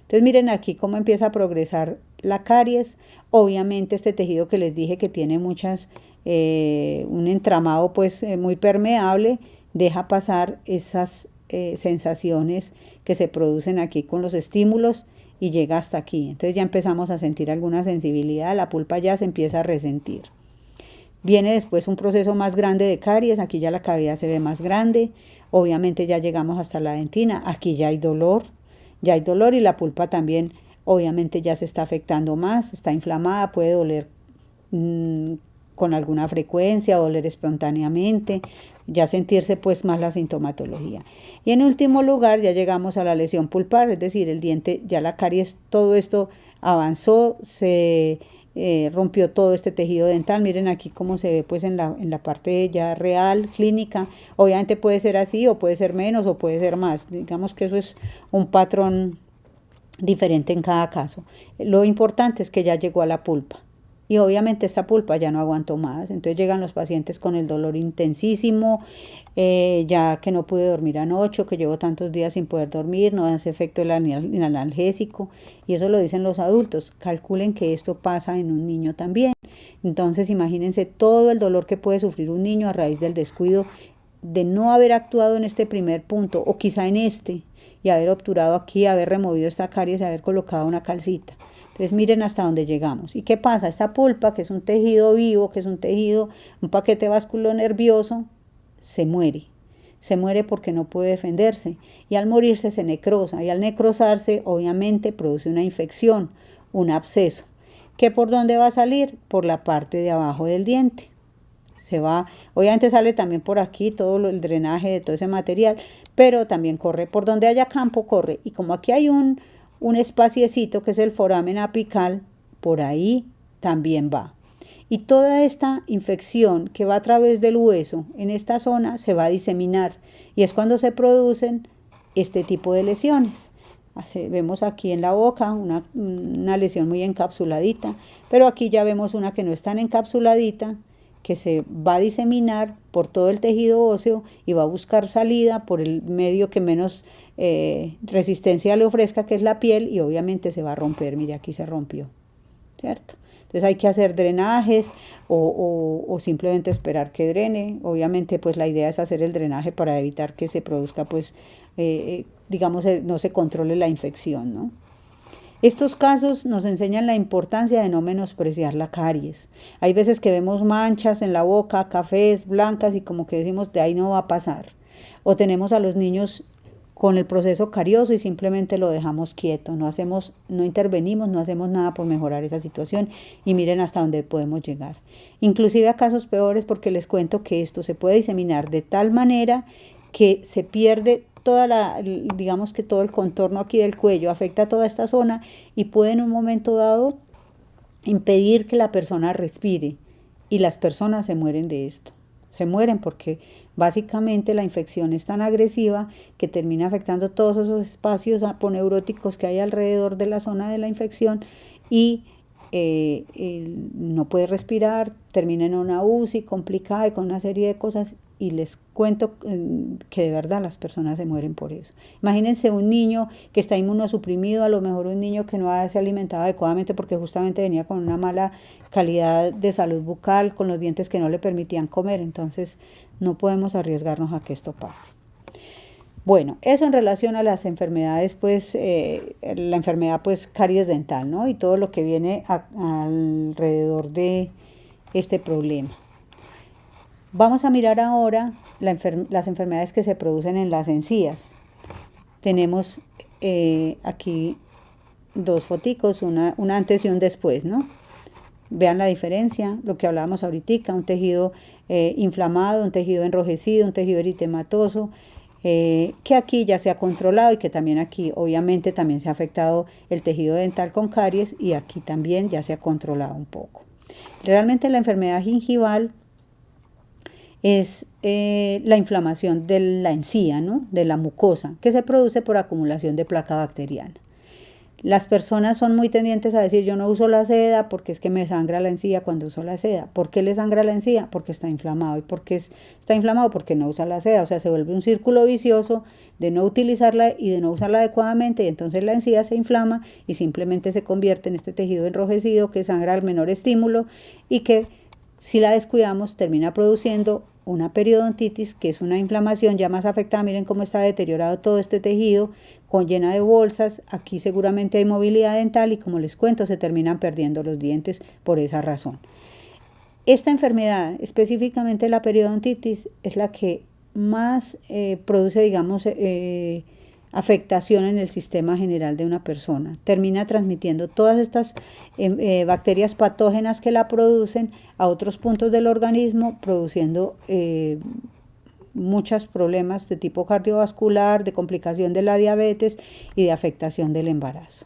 Entonces miren aquí cómo empieza a progresar la caries. Obviamente este tejido que les dije que tiene un entramado pues muy permeable, deja pasar esas sensaciones que se producen aquí con los estímulos y llega hasta aquí. Entonces ya empezamos a sentir alguna sensibilidad, la pulpa ya se empieza a resentir. Viene después un proceso más grande de caries, aquí ya la cavidad se ve más grande, obviamente ya llegamos hasta la dentina, aquí ya hay dolor y la pulpa también obviamente ya se está afectando más, está inflamada, puede doler con alguna frecuencia, doler espontáneamente, ya sentirse pues más la sintomatología. Y en último lugar ya llegamos a la lesión pulpar, es decir, el diente, ya la caries, todo esto avanzó, se rompió todo este tejido dental. Miren aquí cómo se ve pues en la parte ya real, clínica. Obviamente puede ser así o puede ser menos o puede ser más. Digamos que eso es un patrón diferente en cada caso. Lo importante es que ya llegó a la pulpa. Y obviamente esta pulpa ya no aguantó más, entonces llegan los pacientes con el dolor intensísimo, ya que no pude dormir anoche, que llevo tantos días sin poder dormir, no hace efecto el analgésico, y eso lo dicen los adultos. Calculen que esto pasa en un niño también. Entonces imagínense todo el dolor que puede sufrir un niño a raíz del descuido de no haber actuado en este primer punto, o quizá en este, y haber obturado aquí, haber removido esta caries y haber colocado una calcita. Entonces miren hasta dónde llegamos. ¿Y qué pasa? Esta pulpa, que es un tejido vivo, que es un tejido, un paquete vasculonervioso, se muere. Se muere porque no puede defenderse. Y al morirse se necrosa. Y al necrosarse, obviamente, produce una infección, un absceso. ¿Que por dónde va a salir? Por la parte de abajo del diente. Se va, obviamente sale también por aquí todo el drenaje de todo ese material, pero también corre por donde haya campo, corre. Y como aquí hay un espaciecito que es el foramen apical, por ahí también va. Y toda esta infección que va a través del hueso en esta zona se va a diseminar y es cuando se producen este tipo de lesiones. Vemos aquí en la boca una lesión muy encapsuladita, pero aquí ya vemos una que no es tan encapsuladita, que se va a diseminar por todo el tejido óseo y va a buscar salida por el medio que menos resistencia le ofrezca, que es la piel, y obviamente se va a romper. Mire, aquí se rompió, ¿cierto? Entonces hay que hacer drenajes o simplemente esperar que drene. Obviamente pues la idea es hacer el drenaje para evitar que se produzca pues, digamos, no se controle la infección, ¿no? Estos casos nos enseñan la importancia de no menospreciar la caries. Hay veces que vemos manchas en la boca, cafés, blancas, y como que decimos, de ahí no va a pasar. O tenemos a los niños con el proceso carioso y simplemente lo dejamos quieto, no intervenimos, no hacemos nada por mejorar esa situación, y miren hasta dónde podemos llegar. Inclusive a casos peores, porque les cuento que esto se puede diseminar de tal manera que se pierde digamos que todo el contorno aquí del cuello, afecta toda esta zona y puede en un momento dado impedir que la persona respire, y las personas se mueren de esto. Se mueren porque básicamente la infección es tan agresiva que termina afectando todos esos espacios aponeuróticos que hay alrededor de la zona de la infección, y no puede respirar, termina en una UCI complicada y con una serie de cosas, y les cuento que de verdad las personas se mueren por eso. Imagínense un niño que está inmunosuprimido, a lo mejor un niño que no se alimentaba adecuadamente porque justamente venía con una mala calidad de salud bucal, con los dientes que no le permitían comer. Entonces no podemos arriesgarnos a que esto pase. Bueno, eso en relación a las enfermedades, pues la enfermedad pues caries dental, ¿no? Y todo lo que viene alrededor de este problema. Vamos a mirar ahora las enfermedades que se producen en las encías. Tenemos aquí dos foticos, un antes y un después, ¿no? Vean la diferencia, lo que hablábamos ahorita, un tejido inflamado, un tejido enrojecido, un tejido eritematoso, que aquí ya se ha controlado, y que también aquí obviamente también se ha afectado el tejido dental con caries, y aquí también ya se ha controlado un poco. Realmente la enfermedad gingival es la inflamación de la encía, ¿no? De la mucosa, que se produce por acumulación de placa bacteriana. Las personas son muy tendientes a decir, yo no uso la seda porque es que me sangra la encía cuando uso la seda. ¿Por qué le sangra la encía? Porque está inflamado. ¿Y por qué está inflamado? Porque no usa la seda. O sea, se vuelve un círculo vicioso de no utilizarla y de no usarla adecuadamente, y entonces la encía se inflama y simplemente se convierte en este tejido enrojecido que sangra al menor estímulo, y que si la descuidamos termina produciendo una periodontitis, que es una inflamación ya más afectada. Miren cómo está deteriorado todo este tejido, con llena de bolsas. Aquí seguramente hay movilidad dental, y como les cuento, se terminan perdiendo los dientes por esa razón. Esta enfermedad, específicamente la periodontitis, es la que más produce, digamos, afectación en el sistema general de una persona. Termina transmitiendo todas estas bacterias patógenas que la producen a otros puntos del organismo, produciendo muchos problemas de tipo cardiovascular, de complicación de la diabetes y de afectación del embarazo.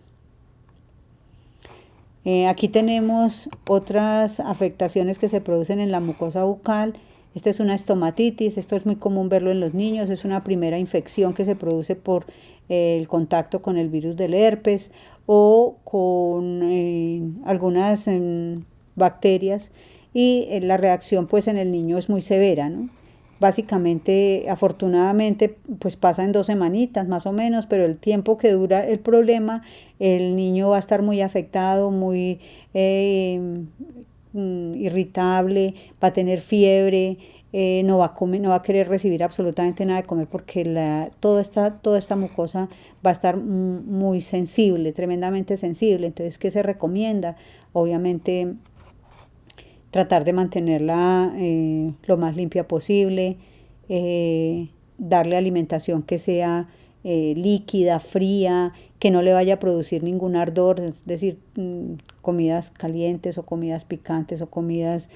Aquí tenemos otras afectaciones que se producen en la mucosa bucal. Esta es una estomatitis, esto es muy común verlo en los niños, es una primera infección que se produce por el contacto con el virus del herpes o con algunas bacterias, y la reacción pues en el niño es muy severa, ¿no? Básicamente, afortunadamente, pues pasa en 2 semanitas más o menos, pero el tiempo que dura el problema, el niño va a estar muy afectado, muy irritable, va a tener fiebre, no va a comer, no va a querer recibir absolutamente nada de comer porque toda esta mucosa va a estar muy sensible, tremendamente sensible. Entonces, ¿qué se recomienda? Obviamente, tratar de mantenerla lo más limpia posible, darle alimentación que sea líquida, fría, que no le vaya a producir ningún ardor, es decir, comidas calientes o comidas picantes o comidas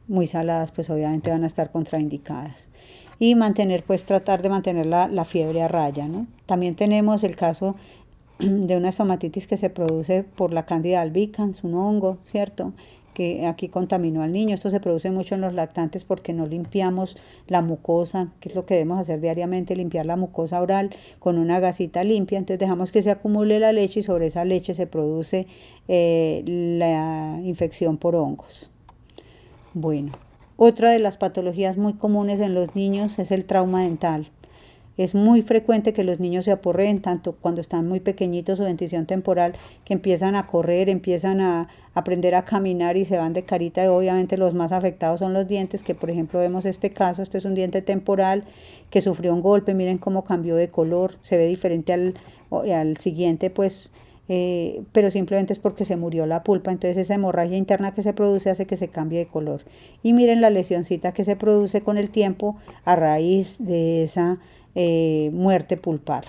muy saladas, pues obviamente van a estar contraindicadas. Y mantener, pues tratar de mantener la fiebre a raya, ¿no? También tenemos el caso de una estomatitis que se produce por la Candida albicans, un hongo, ¿cierto?, que aquí contaminó al niño. Esto se produce mucho en los lactantes porque no limpiamos la mucosa, que es lo que debemos hacer diariamente, limpiar la mucosa oral con una gasita limpia. Entonces dejamos que se acumule la leche y sobre esa leche se produce la infección por hongos. Bueno, otra de las patologías muy comunes en los niños es el trauma dental. Es muy frecuente que los niños se aporreen, tanto cuando están muy pequeñitos o dentición temporal, que empiezan a correr, empiezan a aprender a caminar y se van de carita. Y obviamente los más afectados son los dientes, que por ejemplo vemos este caso, este es un diente temporal que sufrió un golpe, miren cómo cambió de color, se ve diferente al siguiente, pues, pero simplemente es porque se murió la pulpa. Entonces esa hemorragia interna que se produce hace que se cambie de color. Y miren la lesioncita que se produce con el tiempo a raíz de esa muerte pulpar.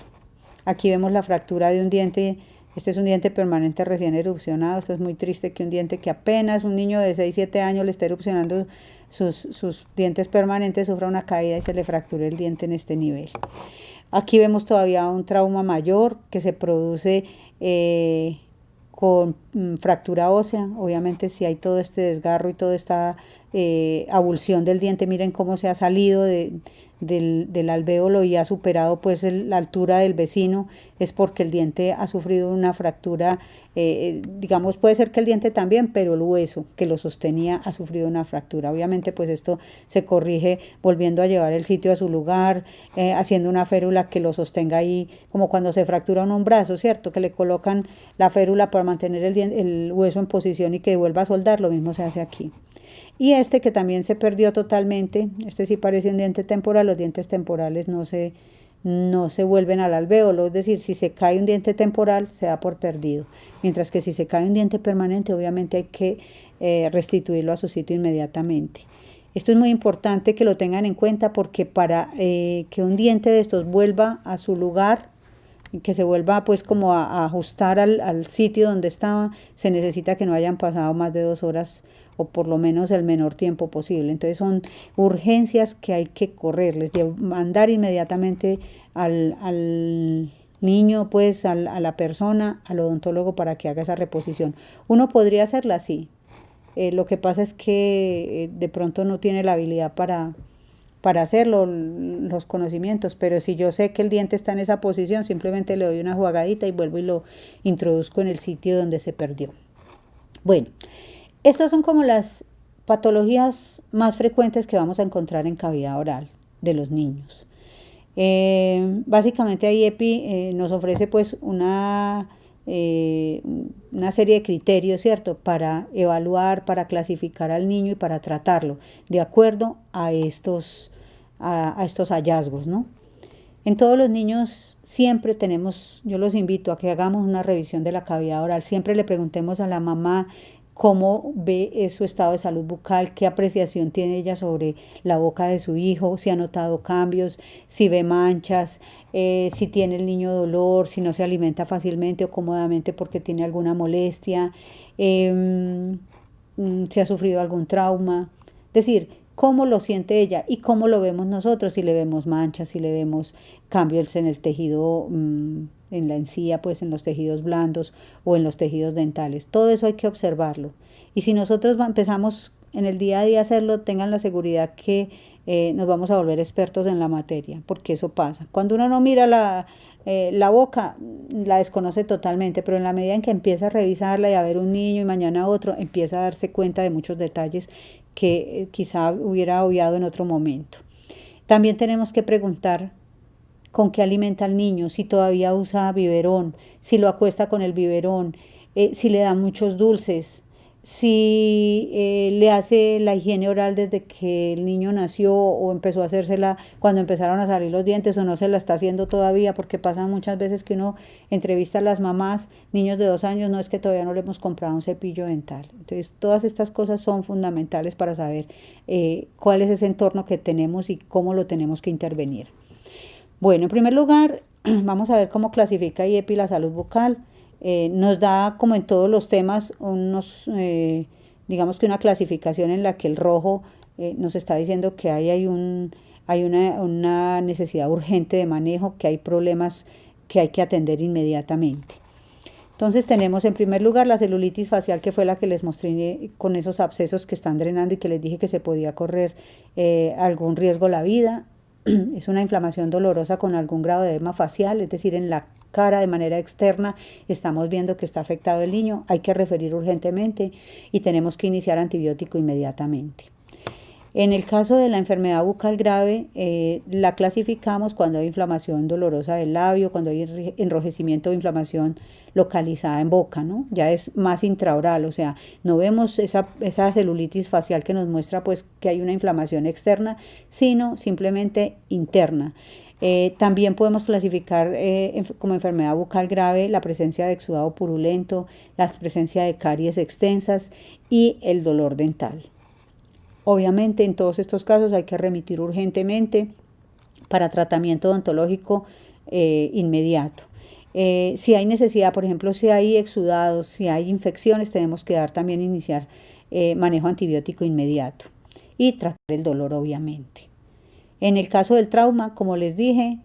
Aquí vemos la fractura de un diente. Este es un diente permanente recién erupcionado. Esto es muy triste, que un diente que apenas un niño de 6-7 años le esté erupcionando sus dientes permanentes, sufra una caída y se le fracture el diente en este nivel. Aquí vemos todavía un trauma mayor que se produce con fractura ósea. Obviamente si hay todo este desgarro y toda esta abulsión del diente, miren cómo se ha salido del alvéolo y ha superado pues la altura del vecino, es porque el diente ha sufrido una fractura, digamos, puede ser que el diente también, pero el hueso que lo sostenía ha sufrido una fractura. Obviamente pues esto se corrige volviendo a llevar el sitio a su lugar, haciendo una férula que lo sostenga ahí, como cuando se fractura un brazo, ¿cierto?, que le colocan la férula para mantener el hueso en posición y que vuelva a soldar. Lo mismo se hace aquí. Y este que también se perdió totalmente, este sí parece un diente temporal. Los dientes temporales no se vuelven al alvéolo, es decir, si se cae un diente temporal se da por perdido, mientras que si se cae un diente permanente obviamente hay que restituirlo a su sitio inmediatamente. Esto es muy importante que lo tengan en cuenta, porque para que un diente de estos vuelva a su lugar, que se vuelva pues como a ajustar al sitio donde estaba, se necesita que no hayan pasado más de 2 horas o por lo menos el menor tiempo posible. Entonces son urgencias que hay que correrles, mandar inmediatamente al niño, pues a la persona, al odontólogo para que haga esa reposición. Uno podría hacerla así, lo que pasa es que de pronto no tiene la habilidad para hacerlo, los conocimientos, pero si yo sé que el diente está en esa posición, simplemente le doy una jugadita y vuelvo y lo introduzco en el sitio donde se perdió. Bueno, estas son como las patologías más frecuentes que vamos a encontrar en cavidad oral de los niños. Básicamente IEPI nos ofrece pues una serie de criterios, ¿cierto?, para evaluar, para clasificar al niño y para tratarlo de acuerdo a estos hallazgos, ¿no? En todos los niños siempre yo los invito a que hagamos una revisión de la cavidad oral. Siempre le preguntemos a la mamá cómo ve su estado de salud bucal, qué apreciación tiene ella sobre la boca de su hijo, si ha notado cambios, si ve manchas, si tiene el niño dolor, si no se alimenta fácilmente o cómodamente porque tiene alguna molestia, si ha sufrido algún trauma. Es decir, cómo lo siente ella y cómo lo vemos nosotros, si le vemos manchas, si le vemos cambios en el tejido, en la encía, pues en los tejidos blandos o en los tejidos dentales. Todo eso hay que observarlo. Y si nosotros empezamos en el día a día a hacerlo, tengan la seguridad que nos vamos a volver expertos en la materia, porque eso pasa. Cuando uno no mira la boca, la desconoce totalmente, pero en la medida en que empieza a revisarla y a ver un niño y mañana otro, empieza a darse cuenta de muchos detalles que quizá hubiera obviado en otro momento. También tenemos que preguntar con qué alimenta al niño, si todavía usa biberón, si lo acuesta con el biberón, si le da muchos dulces, si le hace la higiene oral desde que el niño nació o empezó a hacérsela cuando empezaron a salir los dientes o no se la está haciendo todavía, porque pasa muchas veces que uno entrevista a las mamás, niños de 2 años, no es que todavía no le hemos comprado un cepillo dental. Entonces todas estas cosas son fundamentales para saber cuál es ese entorno que tenemos y cómo lo tenemos que intervenir. Bueno, en primer lugar, vamos a ver cómo clasifica IEPI la salud bucal. Nos da, como en todos los temas, digamos que una clasificación en la que el rojo nos está diciendo que hay una necesidad urgente de manejo, que hay problemas que hay que atender inmediatamente. Entonces tenemos en primer lugar la celulitis facial, que fue la que les mostré con esos abscesos que están drenando y que les dije que se podía correr algún riesgo la vida. Es una inflamación dolorosa con algún grado de edema facial, es decir, en la cara de manera externa estamos viendo que está afectado el niño, hay que referir urgentemente y tenemos que iniciar antibiótico inmediatamente. En el caso de la enfermedad bucal grave, la clasificamos cuando hay inflamación dolorosa del labio, cuando hay enrojecimiento o inflamación localizada en boca, ¿no? Ya es más intraoral, o sea, no vemos esa celulitis facial que nos muestra pues que hay una inflamación externa, sino simplemente interna. También podemos clasificar como enfermedad bucal grave la presencia de exudado purulento, la presencia de caries extensas y el dolor dental. Obviamente en todos estos casos hay que remitir urgentemente para tratamiento odontológico inmediato. Si hay necesidad, por ejemplo, si hay exudados, si hay infecciones, tenemos que también iniciar manejo antibiótico inmediato y tratar el dolor, obviamente. En el caso del trauma, como les dije,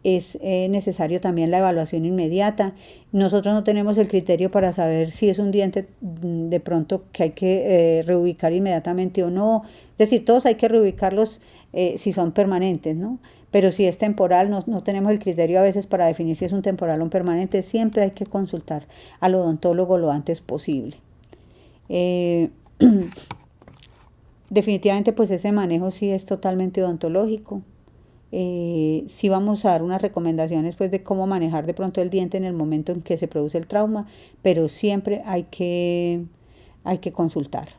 es necesario también la evaluación inmediata. Nosotros no tenemos el criterio para saber si es un diente de pronto que hay que reubicar inmediatamente o no. Es decir, todos hay que reubicarlos si son permanentes, ¿no? Pero si es temporal, no tenemos el criterio a veces para definir si es un temporal o un permanente. Siempre hay que consultar al odontólogo lo antes posible. Definitivamente, pues ese manejo sí es totalmente odontológico. Sí vamos a dar unas recomendaciones pues de cómo manejar de pronto el diente en el momento en que se produce el trauma, pero siempre hay que consultar,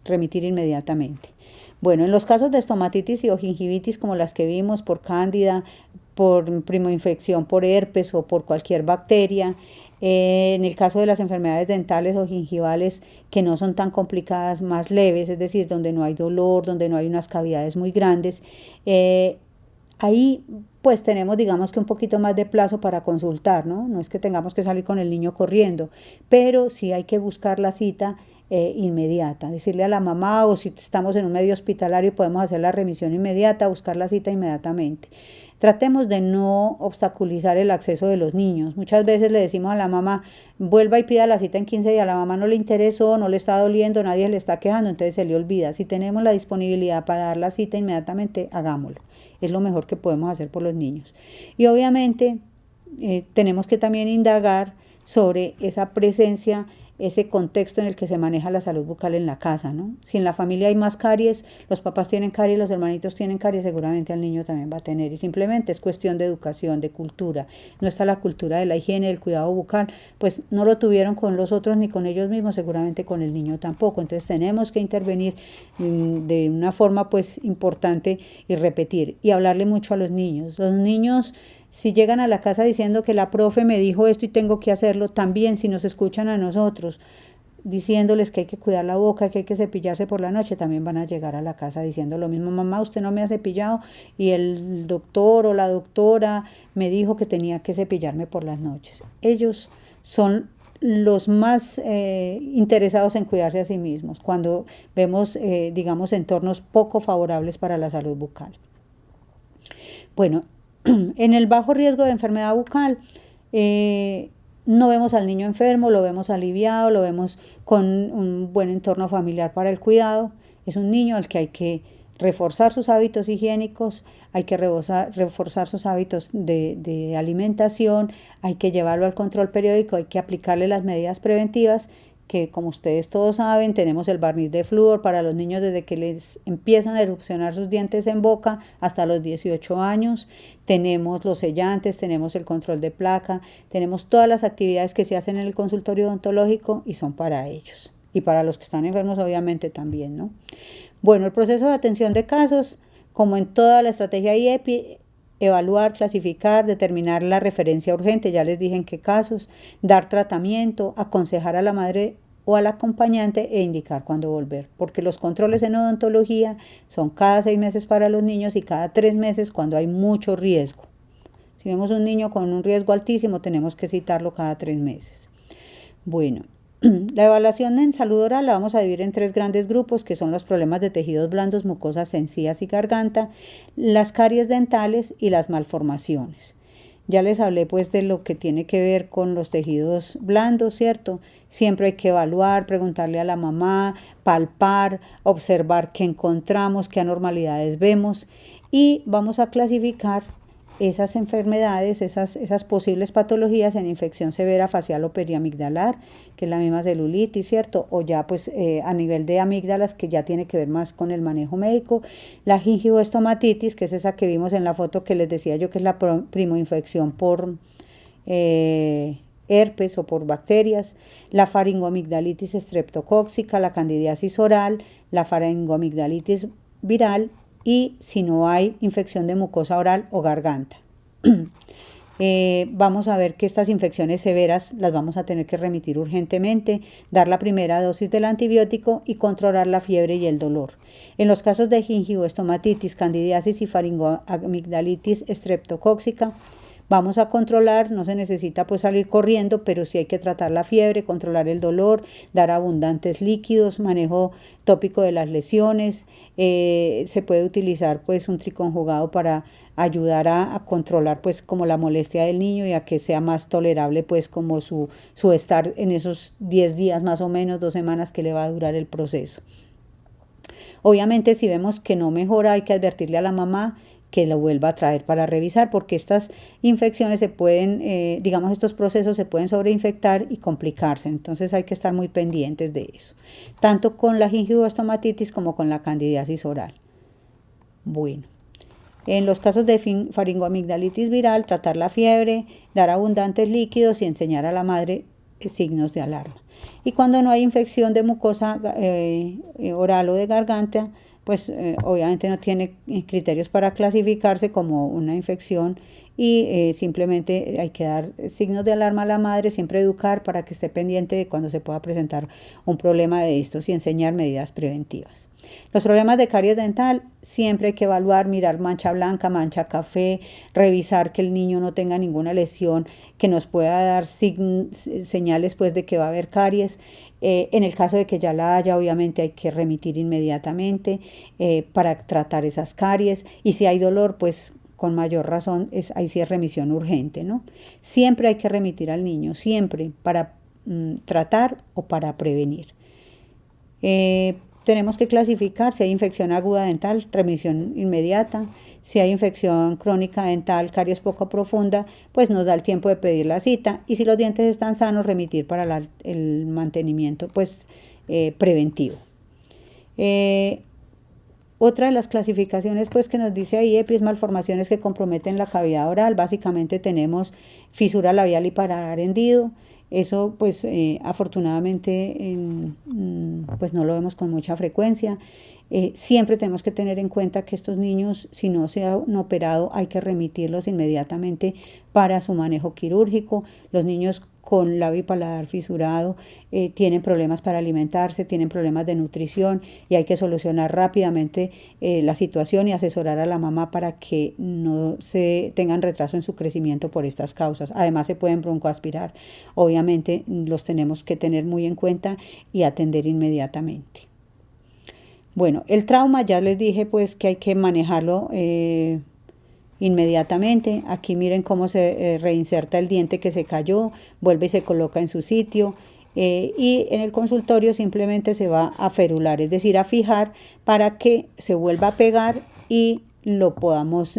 remitir inmediatamente. Bueno, en los casos de estomatitis y o gingivitis como las que vimos por cándida, por primoinfección por herpes o por cualquier bacteria, en el caso de las enfermedades dentales o gingivales que no son tan complicadas, más leves, es decir, donde no hay dolor, donde no hay unas cavidades muy grandes, ahí pues tenemos digamos que un poquito más de plazo para consultar, ¿no? No es que tengamos que salir con el niño corriendo, pero sí hay que buscar la cita inmediata, decirle a la mamá o si estamos en un medio hospitalario podemos hacer la remisión inmediata, buscar la cita inmediatamente. Tratemos de no obstaculizar el acceso de los niños. Muchas veces le decimos a la mamá, vuelva y pida la cita en 15 días, a la mamá no le interesó, no le está doliendo, nadie le está quejando, entonces se le olvida. Si tenemos la disponibilidad para dar la cita inmediatamente, hagámoslo. Es lo mejor que podemos hacer por los niños. Y obviamente tenemos que también indagar sobre esa presencia, ese contexto en el que se maneja la salud bucal en la casa, ¿no? Si en la familia hay más caries, los papás tienen caries, los hermanitos tienen caries, seguramente el niño también va a tener. Y simplemente es cuestión de educación, de cultura. No está la cultura de la higiene, del cuidado bucal, pues no lo tuvieron con los otros ni con ellos mismos, seguramente con el niño tampoco. Entonces tenemos que intervenir de una forma pues importante y repetir y hablarle mucho a los niños. Los niños, si llegan a la casa diciendo que la profe me dijo esto y tengo que hacerlo, también si nos escuchan a nosotros diciéndoles que hay que cuidar la boca, que hay que cepillarse por la noche, también van a llegar a la casa diciendo lo mismo, mamá, usted no me ha cepillado y el doctor o la doctora me dijo que tenía que cepillarme por las noches. Ellos son los más interesados en cuidarse a sí mismos, cuando vemos, digamos, entornos poco favorables para la salud bucal. Bueno, en el bajo riesgo de enfermedad bucal, no vemos al niño enfermo, lo vemos aliviado, lo vemos con un buen entorno familiar para el cuidado. Es un niño al que hay que reforzar sus hábitos higiénicos, hay que reforzar sus hábitos de alimentación, hay que llevarlo al control periódico, hay que aplicarle las medidas preventivas, que como ustedes todos saben, tenemos el barniz de flúor para los niños desde que les empiezan a erupcionar sus dientes en boca hasta los 18 años, tenemos los sellantes, tenemos el control de placa, tenemos todas las actividades que se hacen en el consultorio odontológico y son para ellos. Y para los que están enfermos obviamente también, ¿no? Bueno, el proceso de atención de casos, como en toda la estrategia IEPI, evaluar, clasificar, determinar la referencia urgente, ya les dije en qué casos, dar tratamiento, aconsejar a la madre o al acompañante e indicar cuándo volver, porque los controles en odontología son cada 6 meses para los niños y cada 3 meses cuando hay mucho riesgo. Si vemos un niño con un riesgo altísimo, tenemos que citarlo cada 3 meses. Bueno, la evaluación en salud oral la vamos a dividir en 3 grandes grupos, que son los problemas de tejidos blandos, mucosas, encías y garganta, las caries dentales y las malformaciones. Ya les hablé pues de lo que tiene que ver con los tejidos blandos, ¿cierto? Siempre hay que evaluar, preguntarle a la mamá, palpar, observar qué encontramos, qué anormalidades vemos y vamos a clasificar esas enfermedades, esas posibles patologías en infección severa facial o periamigdalar, que es la misma celulitis, ¿cierto? O ya pues a nivel de amígdalas, que ya tiene que ver más con el manejo médico. La gingivoestomatitis, que es esa que vimos en la foto que les decía yo, que es la primoinfección por herpes o por bacterias. La faringoamigdalitis estreptocóxica, la candidiasis oral, la faringoamigdalitis viral, y si no hay infección de mucosa oral o garganta. Vamos a ver que estas infecciones severas las vamos a tener que remitir urgentemente, dar la primera dosis del antibiótico y controlar la fiebre y el dolor. En los casos de gingivoestomatitis, candidiasis y faringoamigdalitis estreptocóxica, vamos a controlar, no se necesita pues salir corriendo, pero sí hay que tratar la fiebre, controlar el dolor, dar abundantes líquidos, manejo tópico de las lesiones, se puede utilizar pues un triconjugado para ayudar a controlar pues como la molestia del niño y a que sea más tolerable pues como su estar en esos 10 días más o menos, 2 semanas que le va a durar el proceso. Obviamente si vemos que no mejora hay que advertirle a la mamá que lo vuelva a traer para revisar, porque estas infecciones se pueden, digamos, estos procesos se pueden sobreinfectar y complicarse, entonces hay que estar muy pendientes de eso, tanto con la gingivoestomatitis como con la candidiasis oral. Bueno, en los casos de faringoamigdalitis viral, tratar la fiebre, dar abundantes líquidos y enseñar a la madre signos de alarma. Y cuando no hay infección de mucosa oral o de garganta, pues obviamente no tiene criterios para clasificarse como una infección y simplemente hay que dar signos de alarma a la madre, siempre educar para que esté pendiente de cuando se pueda presentar un problema de estos y enseñar medidas preventivas. Los problemas de caries dental siempre hay que evaluar, mirar mancha blanca, mancha café, revisar que el niño no tenga ninguna lesión que nos pueda dar señales pues de que va a haber caries. En el caso de que ya la haya, obviamente hay que remitir inmediatamente para tratar esas caries y si hay dolor, pues con mayor razón, ahí sí es remisión urgente, ¿no? Siempre hay que remitir al niño, siempre para tratar o para prevenir. Tenemos que clasificar si hay infección aguda dental, remisión inmediata. Si hay infección crónica dental, caries poco profunda, pues nos da el tiempo de pedir la cita. Y si los dientes están sanos, remitir para el mantenimiento pues, preventivo. Otra de las clasificaciones pues, que nos dice ahí es malformaciones que comprometen la cavidad oral. Básicamente tenemos fisura labial y paladar hendido. Eso pues afortunadamente pues no lo vemos con mucha frecuencia. Siempre tenemos que tener en cuenta que estos niños, si no se han operado, hay que remitirlos inmediatamente para su manejo quirúrgico. Los niños con labio y paladar fisurado, tienen problemas para alimentarse, tienen problemas de nutrición y hay que solucionar rápidamente la situación y asesorar a la mamá para que no se tengan retraso en su crecimiento por estas causas. Además se pueden broncoaspirar, obviamente los tenemos que tener muy en cuenta y atender inmediatamente. Bueno, el trauma ya les dije pues que hay que manejarlo inmediatamente. Aquí miren cómo se reinserta el diente que se cayó, vuelve y se coloca en su sitio. Y en el consultorio simplemente se va a ferular, es decir, a fijar para que se vuelva a pegar y lo podamos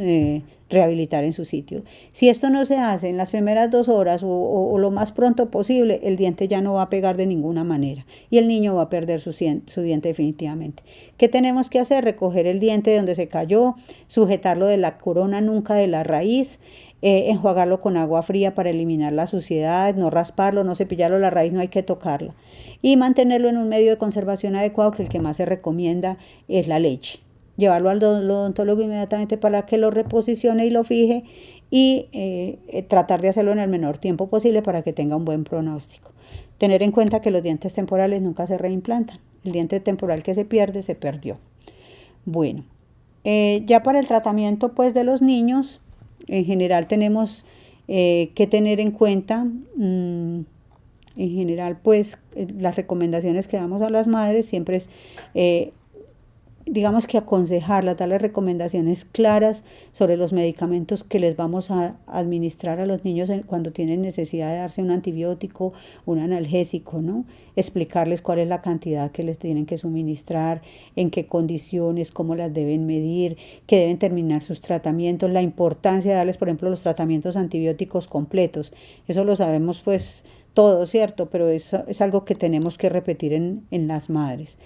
rehabilitar en su sitio. Si esto no se hace en las primeras 2 horas o lo más pronto posible, el diente ya no va a pegar de ninguna manera y el niño va a perder su diente definitivamente. ¿Qué tenemos que hacer? Recoger el diente de donde se cayó, sujetarlo de la corona, nunca de la raíz, enjuagarlo con agua fría para eliminar la suciedad, no rasparlo, no cepillarlo, la raíz no hay que tocarla y mantenerlo en un medio de conservación adecuado, que el que más se recomienda es la leche. Llevarlo al odontólogo inmediatamente para que lo reposicione y lo fije y tratar de hacerlo en el menor tiempo posible para que tenga un buen pronóstico. Tener en cuenta que los dientes temporales nunca se reimplantan. El diente temporal que se pierde, se perdió. Bueno, ya para el tratamiento pues de los niños, en general tenemos que tener en cuenta, en general pues las recomendaciones que damos a las madres siempre es digamos que aconsejarlas, darles recomendaciones claras sobre los medicamentos que les vamos a administrar a los niños cuando tienen necesidad de darse un antibiótico, un analgésico, ¿no? Explicarles cuál es la cantidad que les tienen que suministrar, en qué condiciones, cómo las deben medir, que deben terminar sus tratamientos, la importancia de darles, por ejemplo, los tratamientos antibióticos completos. Eso lo sabemos pues todo, ¿cierto? Pero eso es algo que tenemos que repetir en las madres.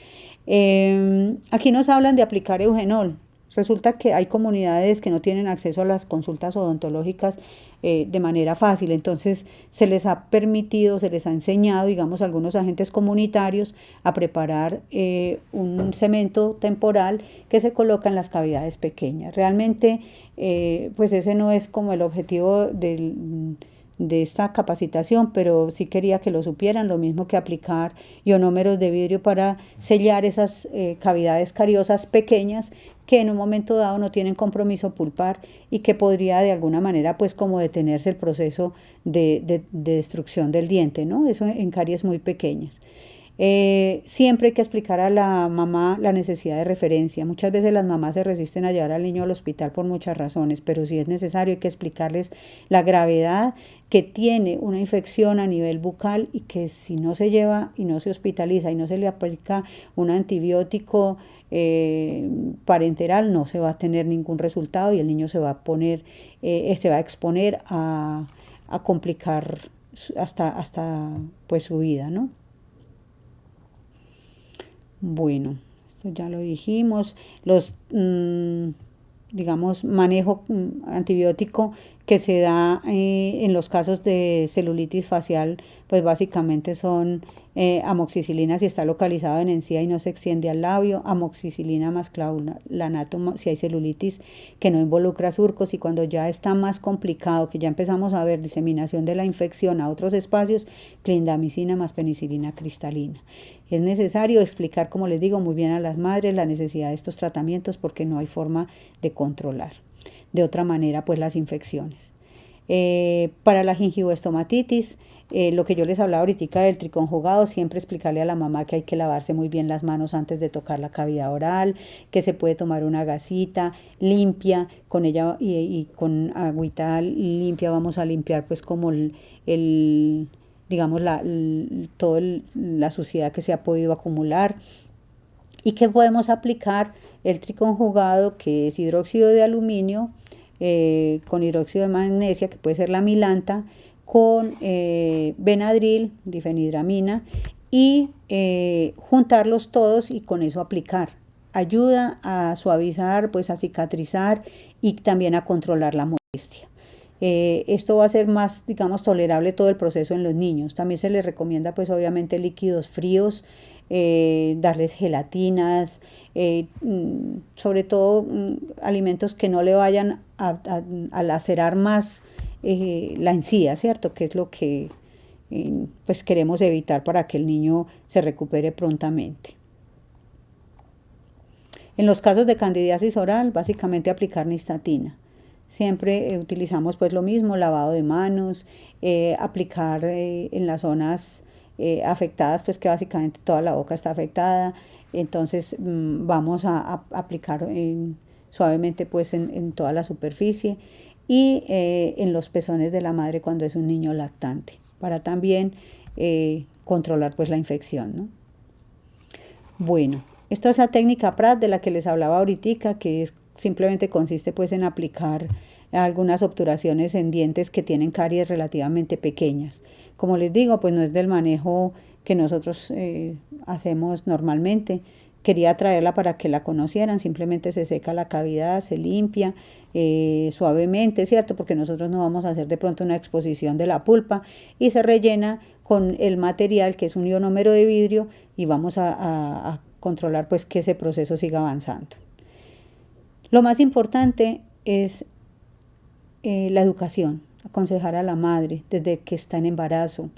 Aquí nos hablan de aplicar eugenol. Resulta que hay comunidades que no tienen acceso a las consultas odontológicas de manera fácil, entonces se les ha permitido, se les ha enseñado, digamos, a algunos agentes comunitarios a preparar un cemento temporal que se coloca en las cavidades pequeñas. Realmente, pues ese no es como el objetivo de esta capacitación, pero sí quería que lo supieran, lo mismo que aplicar ionómeros de vidrio para sellar esas cavidades cariosas pequeñas que en un momento dado no tienen compromiso pulpar y que podría de alguna manera pues como detenerse el proceso de destrucción del diente, ¿no? Eso en caries muy pequeñas. Siempre hay que explicar a la mamá la necesidad de referencia. Muchas veces las mamás se resisten a llevar al niño al hospital por muchas razones, pero si es necesario hay que explicarles la gravedad que tiene una infección a nivel bucal y que si no se lleva y no se hospitaliza y no se le aplica un antibiótico parenteral, no se va a tener ningún resultado y el niño se va a poner, se va a exponer a complicar hasta pues su vida, ¿no? Bueno, esto ya lo dijimos. Los, digamos, manejo antibiótico que se da en los casos de celulitis facial, pues básicamente son amoxicilina si está localizado en encía y no se extiende al labio, amoxicilina más clavulanato si hay celulitis que no involucra surcos, y cuando ya está más complicado, que ya empezamos a ver diseminación de la infección a otros espacios, clindamicina más penicilina cristalina. Es necesario explicar, como les digo, muy bien a las madres la necesidad de estos tratamientos porque no hay forma de controlar de otra manera pues las infecciones. Para la gingivoestomatitis, lo que yo les hablaba ahorita del triconjugado, siempre explicarle a la mamá que hay que lavarse muy bien las manos antes de tocar la cavidad oral, que se puede tomar una gasita limpia con ella y con agüita limpia vamos a limpiar pues como digamos toda la suciedad que se ha podido acumular, y que podemos aplicar el triconjugado, que es hidróxido de aluminio con hidróxido de magnesia, que puede ser la milanta, con Benadryl, difenhidramina, y juntarlos todos y con eso aplicar. Ayuda a suavizar, pues a cicatrizar y también a controlar la molestia. Esto va a ser más, digamos, tolerable todo el proceso en los niños. También se les recomienda, pues obviamente, líquidos fríos, darles gelatinas, sobre todo alimentos que no le vayan a lacerar más la encía, ¿cierto? Que es lo que pues queremos evitar para que el niño se recupere prontamente. En los casos de candidiasis oral, básicamente aplicar nistatina. Siempre utilizamos pues lo mismo, lavado de manos, aplicar en las zonas afectadas, pues que básicamente toda la boca está afectada. Entonces vamos a aplicar suavemente pues en toda la superficie y en los pezones de la madre cuando es un niño lactante, para también controlar pues la infección, ¿no? Bueno, esta es la técnica PRAT de la que les hablaba ahorita, que simplemente consiste pues en aplicar algunas obturaciones en dientes que tienen caries relativamente pequeñas. Como les digo, pues no es del manejo que nosotros hacemos normalmente. Quería traerla para que la conocieran, simplemente se seca la cavidad, se limpia suavemente, ¿cierto? Porque nosotros no vamos a hacer de pronto una exposición de la pulpa y se rellena con el material que es un ionómero de vidrio y vamos a controlar pues que ese proceso siga avanzando. Lo más importante es la educación, aconsejar a la madre desde que está en embarazo.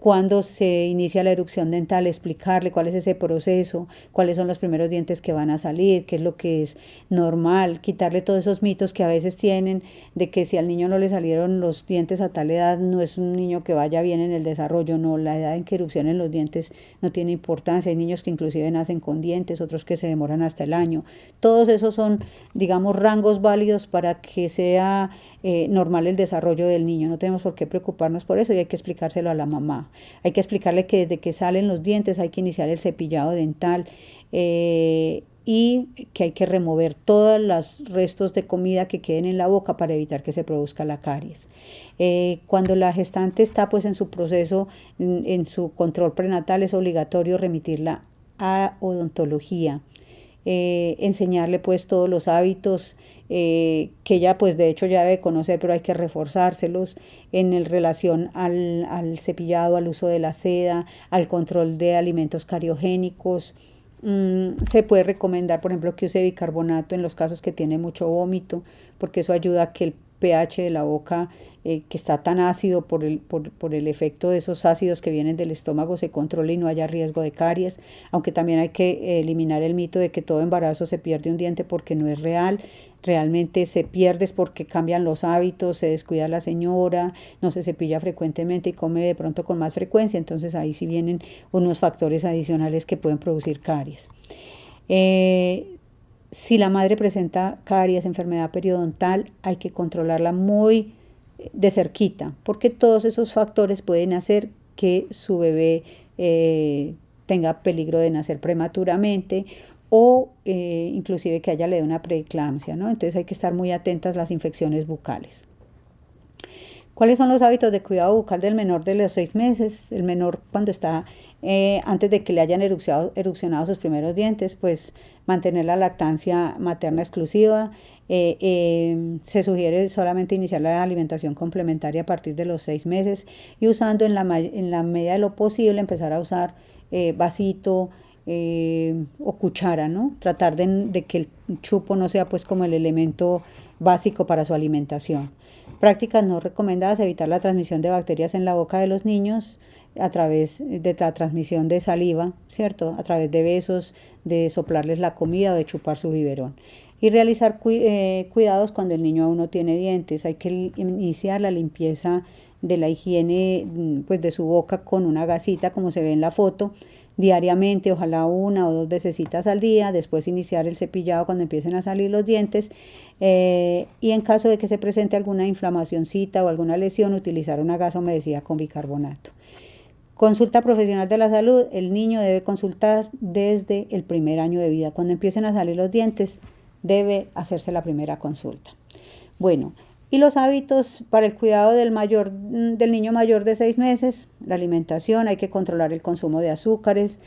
Cuando se inicia la erupción dental, explicarle cuál es ese proceso, cuáles son los primeros dientes que van a salir, qué es lo que es normal, quitarle todos esos mitos que a veces tienen de que si al niño no le salieron los dientes a tal edad no es un niño que vaya bien en el desarrollo. No, la edad en que erupcionen los dientes no tiene importancia. Hay niños que inclusive nacen con dientes, otros que se demoran hasta el año. Todos esos son, digamos, rangos válidos para que sea normal el desarrollo del niño. No tenemos por qué preocuparnos por eso y hay que explicárselo a la mamá. Hay que explicarle que desde que salen los dientes hay que iniciar el cepillado dental y que hay que remover todos los restos de comida que queden en la boca para evitar que se produzca la caries. Cuando la gestante está pues en su proceso, en su control prenatal, es obligatorio remitirla a odontología. Enseñarle pues todos los hábitos que ella pues de hecho ya debe conocer, pero hay que reforzárselos en relación al cepillado, al uso de la seda, al control de alimentos cariogénicos. Se puede recomendar, por ejemplo, que use bicarbonato en los casos que tiene mucho vómito, porque eso ayuda a que el pH de la boca, que está tan ácido por el efecto de esos ácidos que vienen del estómago, se controle y no haya riesgo de caries. Aunque también hay que eliminar el mito de que todo embarazo se pierde un diente, porque no es real. Realmente se pierde es porque cambian los hábitos, se descuida la señora, no se cepilla frecuentemente y come de pronto con más frecuencia. Entonces ahí sí vienen unos factores adicionales que pueden producir caries. Si la madre presenta caries, enfermedad periodontal, hay que controlarla muy de cerquita, porque todos esos factores pueden hacer que su bebé tenga peligro de nacer prematuramente o inclusive que le dé una preeclampsia, ¿no? Entonces hay que estar muy atentas a las infecciones bucales. ¿Cuáles son los hábitos de cuidado bucal del menor de los 6 meses? El menor, cuando está antes de que le hayan erupcionado sus primeros dientes, pues mantener la lactancia materna exclusiva. Se sugiere solamente iniciar la alimentación complementaria a partir de los 6 meses y usando en la medida de lo posible empezar a usar vasito o cuchara, ¿no? Tratar de que el chupo no sea pues como el elemento básico para su alimentación. Prácticas no recomendadas: evitar la transmisión de bacterias en la boca de los niños a través de la transmisión de saliva, ¿cierto? A través de besos, de soplarles la comida o de chupar su biberón. Y realizar cuidados cuando el niño aún no tiene dientes. Hay que iniciar la limpieza de la higiene pues de su boca con una gasita, como se ve en la foto, diariamente, ojalá 1 o 2 vecesitas al día. Después iniciar el cepillado cuando empiecen a salir los dientes y en caso de que se presente alguna inflamacióncita o alguna lesión, utilizar una gasa humedecida con bicarbonato. Consulta profesional de la salud: el niño debe consultar desde el primer año de vida. Cuando empiecen a salir los dientes debe hacerse la primera consulta. Bueno, y los hábitos para el cuidado del niño mayor de 6 meses: la alimentación, hay que controlar el consumo de azúcares.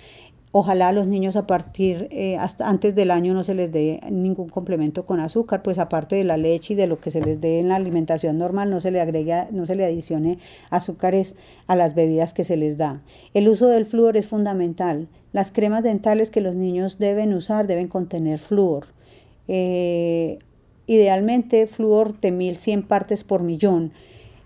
Ojalá a los niños hasta antes del año no se les dé ningún complemento con azúcar, pues aparte de la leche y de lo que se les dé en la alimentación normal, no se le adicione azúcares a las bebidas que se les da. El uso del flúor es fundamental. Las cremas dentales que los niños deben usar deben contener flúor. Idealmente flúor de 1100 partes por millón.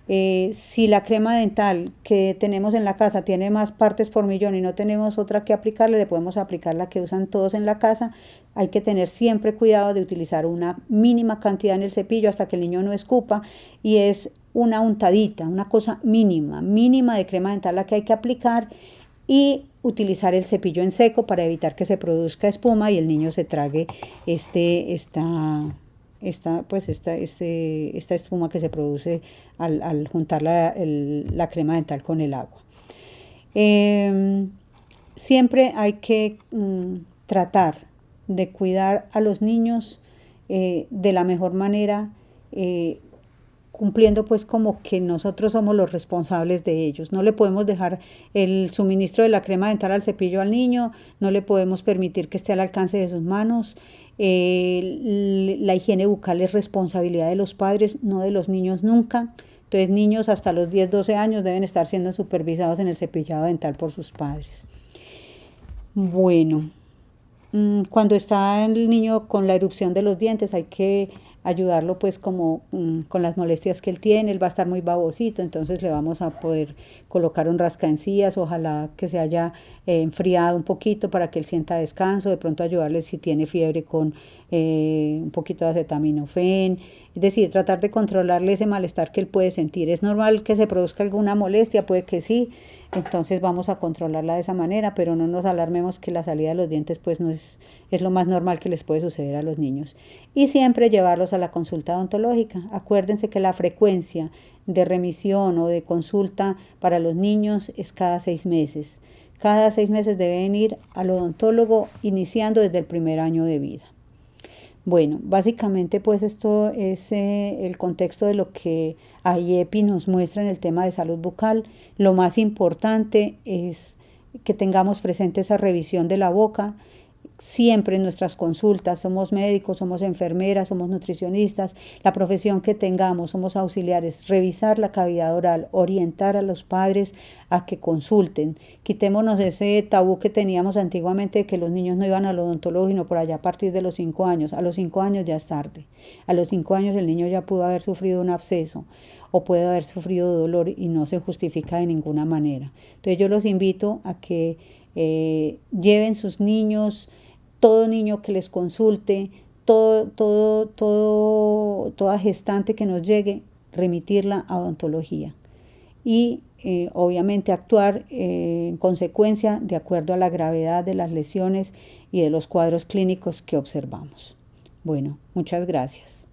Si la crema dental que tenemos en la casa tiene más partes por millón y no tenemos otra que aplicarle, le podemos aplicar la que usan todos en la casa. Hay que tener siempre cuidado de utilizar una mínima cantidad en el cepillo hasta que el niño no escupa, y es una untadita, una cosa mínima de crema dental la que hay que aplicar, y utilizar el cepillo en seco para evitar que se produzca espuma y el niño se trague esta espuma que se produce al juntar la crema dental con el agua. Siempre hay que tratar de cuidar a los niños de la mejor manera, cumpliendo pues como que nosotros somos los responsables de ellos. No le podemos dejar el suministro de la crema dental al cepillo al niño, no le podemos permitir que esté al alcance de sus manos. La higiene bucal es responsabilidad de los padres, no de los niños nunca. Entonces, niños hasta los 10, 12 años deben estar siendo supervisados en el cepillado dental por sus padres. Bueno, cuando está el niño con la erupción de los dientes, hay que ayudarlo pues como con las molestias que él tiene. Él va a estar muy babosito, entonces le vamos a poder colocar un rascaencías, ojalá que se haya enfriado un poquito para que él sienta descanso, de pronto ayudarle si tiene fiebre con un poquito de acetaminofén, es decir, tratar de controlarle ese malestar que él puede sentir. ¿Es normal que se produzca alguna molestia? Puede que sí, entonces vamos a controlarla de esa manera, pero no nos alarmemos que la salida de los dientes pues no es lo más normal que les puede suceder a los niños. Y siempre llevarlos a la consulta odontológica. Acuérdense que la frecuencia de remisión o de consulta para los niños es cada 6 meses. Cada 6 meses deben ir al odontólogo iniciando desde el primer año de vida. Bueno, básicamente pues esto es el contexto de lo que AIEPI nos muestra en el tema de salud bucal. Lo más importante es que tengamos presente esa revisión de la boca. Siempre en nuestras consultas, somos médicos, somos enfermeras, somos nutricionistas, la profesión que tengamos, somos auxiliares, revisar la cavidad oral, orientar a los padres a que consulten. Quitémonos ese tabú que teníamos antiguamente de que los niños no iban al odontólogo sino por allá a partir de los 5 años. A los 5 años ya es tarde. A los 5 años el niño ya pudo haber sufrido un absceso o puede haber sufrido dolor y no se justifica de ninguna manera. Entonces yo los invito a que lleven sus niños, todo niño que les consulte, toda gestante que nos llegue, remitirla a odontología. Y obviamente actuar en consecuencia de acuerdo a la gravedad de las lesiones y de los cuadros clínicos que observamos. Bueno, muchas gracias.